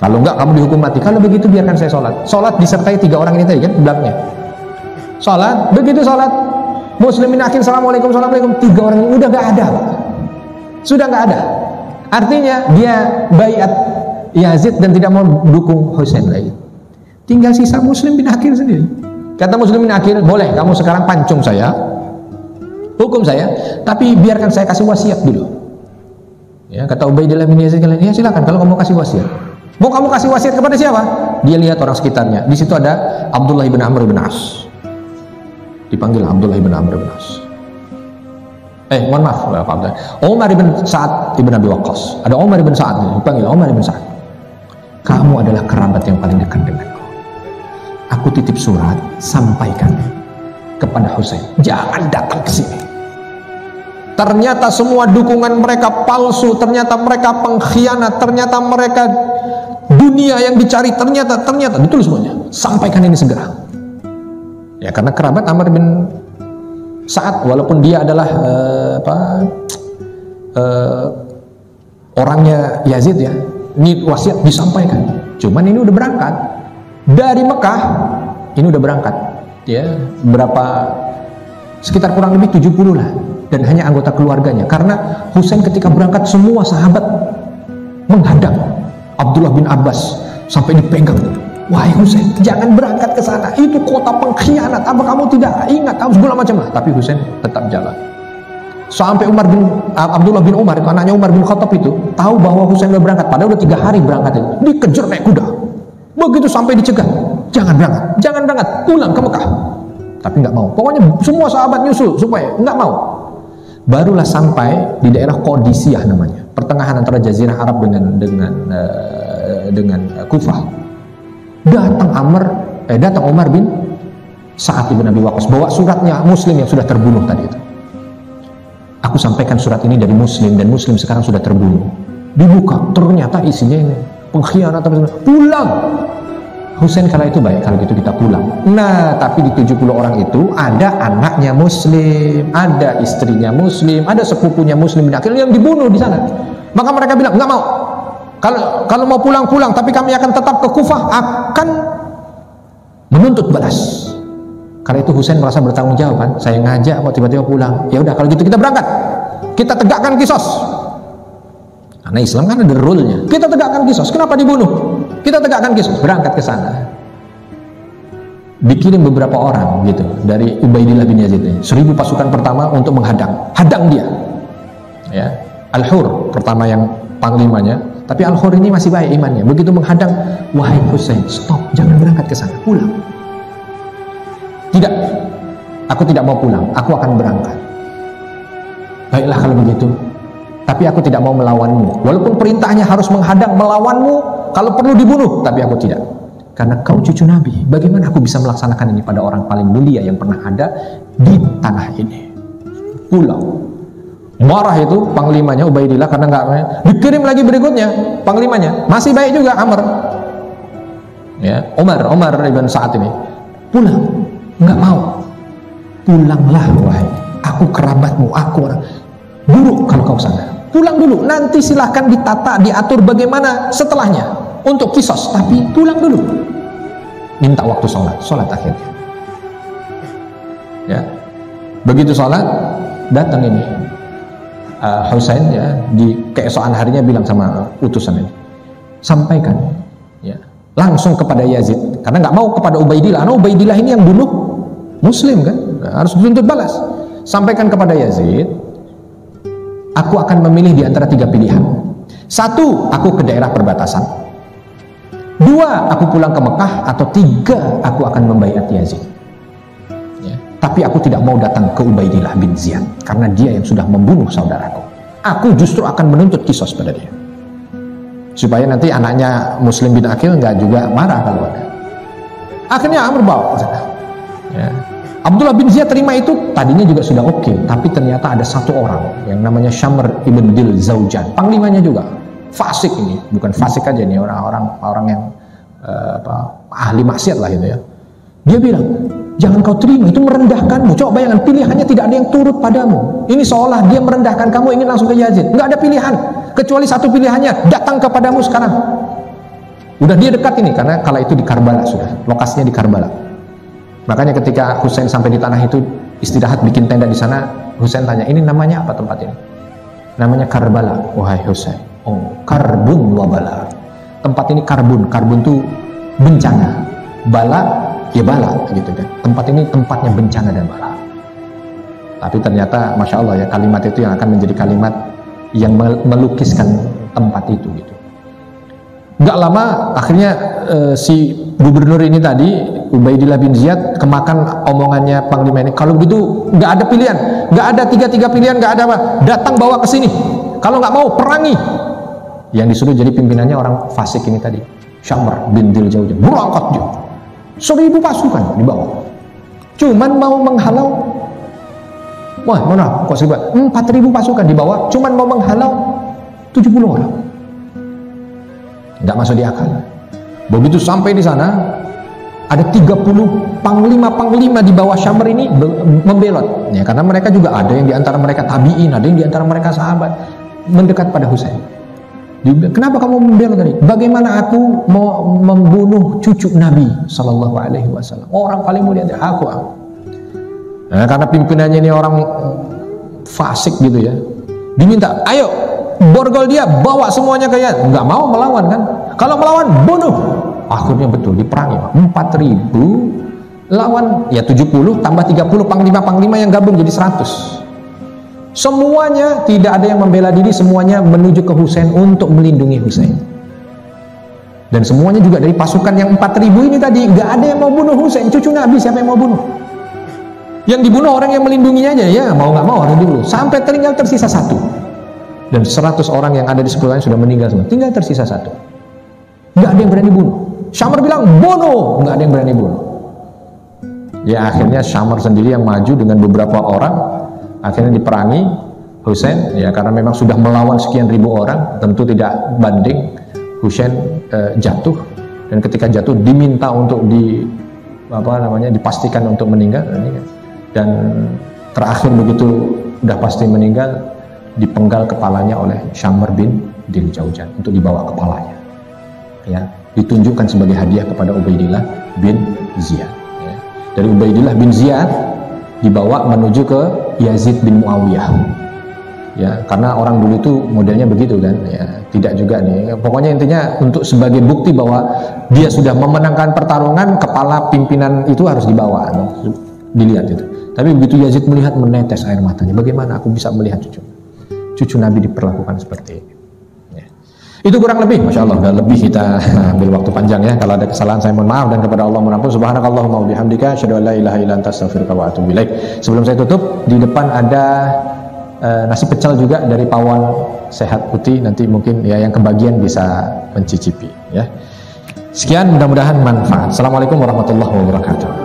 Kalau enggak kamu dihukum mati. Kalau begitu biarkan saya sholat. Sholat disertai 3 orang ini tadi kan belakangnya. Sholat, begitu sholat, muslimin akhir assalamualaikum, assalamualaikum, 3 orang ini udah gak ada, Pak. Sudah gak ada. Artinya dia baiat Yazid dan tidak mau dukung Husain lagi. Tinggal sisa Muslim bin Aqil sendiri. Kata Muslim bin Aqil, boleh kamu sekarang pancung saya, hukum saya, tapi biarkan saya kasih wasiat dulu. Ya, kata Ubaidillah bin Yazid, ya silakan kalau kamu kasih wasiat. Mau kamu kasih wasiat kepada siapa? Dia lihat orang sekitarnya. Di situ ada Abdullah bin Amr bin As. Dipanggil Abdullah bin Amr bin As. Mohon maaf, Umar bin Sa'ad ibn Abi Waqqas. Ada Umar bin Sa'ad, dipanggil Umar bin Sa'ad. Kamu adalah kerabat yang paling dekat denganku. Aku titip surat, sampaikan kepada Husain. Jangan datang ke sini. Ternyata semua dukungan mereka palsu, ternyata mereka pengkhianat, ternyata mereka dunia yang dicari, ternyata betul semuanya. Sampaikan ini segera. Ya, karena kerabat Amr bin Sa'ad, walaupun dia adalah orangnya Yazid ya, ini wasiat disampaikan. Cuman ini udah berangkat dari Mekah, ini udah berangkat ya, sekitar kurang lebih 70 lah, dan hanya anggota keluarganya. Karena Husain ketika berangkat semua sahabat menghadang Abdullah bin Abbas sampai dipegang. Wahai Husain, jangan berangkat ke sana. Itu kota pengkhianat. Apa kamu tidak ingat? Kamu segala macam lah. Tapi Husain tetap jalan. Sampai Abdullah bin Umar, itu anaknya Umar bin Khattab itu, tahu bahwa Husain udah berangkat. Padahal udah 3 hari berangkat itu. Dikejar naik kuda. Begitu sampai dicegah, jangan berangkat, pulang ke Mekah. Tapi nggak mau. Pokoknya semua sahabat nyusul supaya nggak mau. Barulah sampai di daerah Qadisiyah namanya, pertengahan antara Jazirah Arab dengan Kufah. Datang Umar bin Sa'ad ibn Abi Waqqas bawa suratnya Muslim yang sudah terbunuh tadi itu. Aku sampaikan surat ini dari Muslim, dan Muslim sekarang sudah terbunuh. Dibuka, ternyata isinya ini pengkhianat. Pulang. Husain kala itu, baik kalau gitu kita pulang. Nah, tapi di 70 orang itu ada anaknya Muslim, ada istrinya Muslim, ada sepupunya Muslim bin Aqil yang dibunuh di sana. Maka mereka bilang, nggak mau. Kalau mau pulang, tapi kami akan tetap ke Kufah, akan menuntut balas. Karena itu Husain merasa bertanggung jawab kan, saya ngajak kok tiba-tiba pulang. Ya udah kalau gitu kita berangkat, kita tegakkan kisos. Karena Islam kan ada rule-nya. Kita tegakkan kisos. Kenapa dibunuh? Kita tegakkan kisos. Berangkat ke sana. Dikirim beberapa orang gitu dari Ubaidillah bin Yazid ini. 1000 pasukan pertama untuk hadang dia. Ya, Al-Hur pertama yang panglimanya. Tapi Al-Hur ini masih baik imannya. Begitu menghadang, wahai Husain, stop, jangan berangkat ke sana, pulang. Tidak, aku tidak mau pulang, aku akan berangkat. Baiklah kalau begitu, tapi aku tidak mau melawanmu. Walaupun perintahnya harus menghadang, melawanmu, kalau perlu dibunuh, tapi aku tidak. Karena kau cucu Nabi, bagaimana aku bisa melaksanakan ini pada orang paling mulia yang pernah ada di tanah ini? Pulang. Marah itu panglimanya Ubaidillah karena nggak. Dikirim lagi berikutnya panglimanya masih baik juga Amr. Ya, Umar ibn Sa'ad ini pulang, nggak mau. Pulanglah wahai, aku kerabatmu, aku orang buruk kalau kau sana. Pulang dulu, nanti silahkan ditata, diatur bagaimana setelahnya untuk kisos, tapi pulang dulu. Minta waktu sholat akhirnya. Ya, begitu sholat datang ini. Husain ya, di keesokan harinya bilang sama utusan ini, sampaikan ya langsung kepada Yazid, karena nggak mau kepada Ubaidillah, karena Ubaidillah ini yang bunuh Muslim kan, harus dituntut balas. Sampaikan kepada Yazid, aku akan memilih di antara 3 pilihan. 1, aku ke daerah perbatasan. 2, aku pulang ke Mekah. Atau 3, aku akan membaiat Yazid. Tapi aku tidak mau datang ke Ubaidillah bin Ziyad karena dia yang sudah membunuh saudaraku. Aku justru akan menuntut kisos pada dia, supaya nanti anaknya Muslim bin Aqil nggak juga marah kalau ada. Akhirnya Amr bawa ya. Abdullah bin Ziyad terima itu, tadinya juga sudah oke, tapi ternyata ada 1 orang yang namanya Syamr ibn Dil Zaujan, panglimanya juga fasik. Ini bukan fasik aja nih, orang yang ahli maksiat lah itu ya. Dia bilang, jangan kau terima, itu merendahkanmu. Coba bayangkan, pilihannya tidak ada yang turut padamu. Ini seolah dia merendahkan kamu, ingin langsung ke Yazid. Nggak ada pilihan, kecuali 1 pilihannya, datang kepadamu sekarang. Udah dia dekat ini, karena kala itu di Karbala sudah, lokasinya di Karbala. Makanya ketika Husain sampai di tanah itu istirahat bikin tenda di sana, Husain tanya, ini namanya apa tempat ini? Namanya Karbala, wahai Husain. Oh, karbun wa bala. Tempat ini karbun tuh bencana, bala ya bala gitu kan. Tempat ini tempatnya bencana dan bala. Tapi ternyata masya Allah ya, kalimat itu yang akan menjadi kalimat yang melukiskan tempat itu gitu. Gak lama akhirnya si gubernur ini tadi, Ubaidillah bin Ziyad, kemakan omongannya panglima ini. Kalau begitu nggak ada pilihan, nggak ada tiga pilihan, nggak ada apa, datang bawa ke sini. Kalau nggak mau perangi. Yang disuruh jadi pimpinannya orang fasik ini tadi, Syamr bin Diljaujan. Berangkat dia, 1000 pasukan dibawa. Cuman mau menghalau, wah mana kok 4.000 pasukan dibawa, cuman mau menghalau 70 orang. Nggak masuk di akal. Begitu sampai di sana, ada 30 panglima di bawah Syamr ini membelot. Ya, karena mereka juga ada yang diantara mereka tabiin, ada yang diantara mereka sahabat mendekat pada Husain. Kenapa kamu membelot tadi? Bagaimana aku mau membunuh cucu Nabi Sallallahu Alaihi Wasallam? Orang paling mulia aku. Nah, karena pimpinannya ini orang fasik gitu ya, diminta, ayo borgol dia, bawa semuanya kayak, nggak mau melawan kan? Kalau melawan bunuh. Akhirnya betul diperangi, 4.000 lawan ya 70 tambah 30 panglima yang gabung jadi 100. Semuanya tidak ada yang membela diri, semuanya menuju ke Husain untuk melindungi Husain. Dan semuanya juga dari pasukan yang 4.000 ini tadi, nggak ada yang mau bunuh Husain, cucu Nabi, siapa yang mau bunuh? Yang dibunuh orang yang melindunginya aja, ya mau nggak mau orang dibunuh. Sampai tinggal tersisa 1. Dan 100 orang yang ada di sekelilingnya sudah meninggal semua, tinggal tersisa 1. Nggak ada yang berani bunuh. Syamr bilang bunuh, nggak ada yang berani bunuh. Ya akhirnya Syamr sendiri yang maju dengan beberapa orang, akhirnya diperangi Husain, ya karena memang sudah melawan sekian ribu orang, tentu tidak banding. Husain jatuh, dan ketika jatuh diminta untuk dipastikan untuk meninggal, dan terakhir begitu udah pasti meninggal, dipenggal kepalanya oleh Syamr bin Diljaujan untuk dibawa kepalanya, ya ditunjukkan sebagai hadiah kepada Ubaidillah bin Ziyad. Ya. Dari Ubaidillah bin Ziyad dibawa menuju ke Yazid bin Muawiyah, ya karena orang dulu itu modelnya begitu kan, ya tidak juga nih, pokoknya intinya untuk sebagai bukti bahwa dia sudah memenangkan pertarungan, kepala pimpinan itu harus dibawa, dilihat itu. Tapi begitu Yazid melihat, menetes air matanya, bagaimana aku bisa melihat cucu Nabi diperlakukan seperti ini. Ya. Itu kurang lebih, masya Allah, udah lebih kita ambil waktu panjang ya. Kalau ada kesalahan saya mohon maaf, dan kepada Allah mohon ampun. Subhanakallahumma wa bihamdika, asyhadu an la ilaha illa anta, astaghfiruka wa atubu ilaik. Sebelum saya tutup, di depan ada nasi pecel juga dari Pawon Sehat Putih, nanti mungkin ya yang kebagian bisa mencicipi ya. Sekian, mudah-mudahan manfaat. Assalamualaikum warahmatullahi wabarakatuh.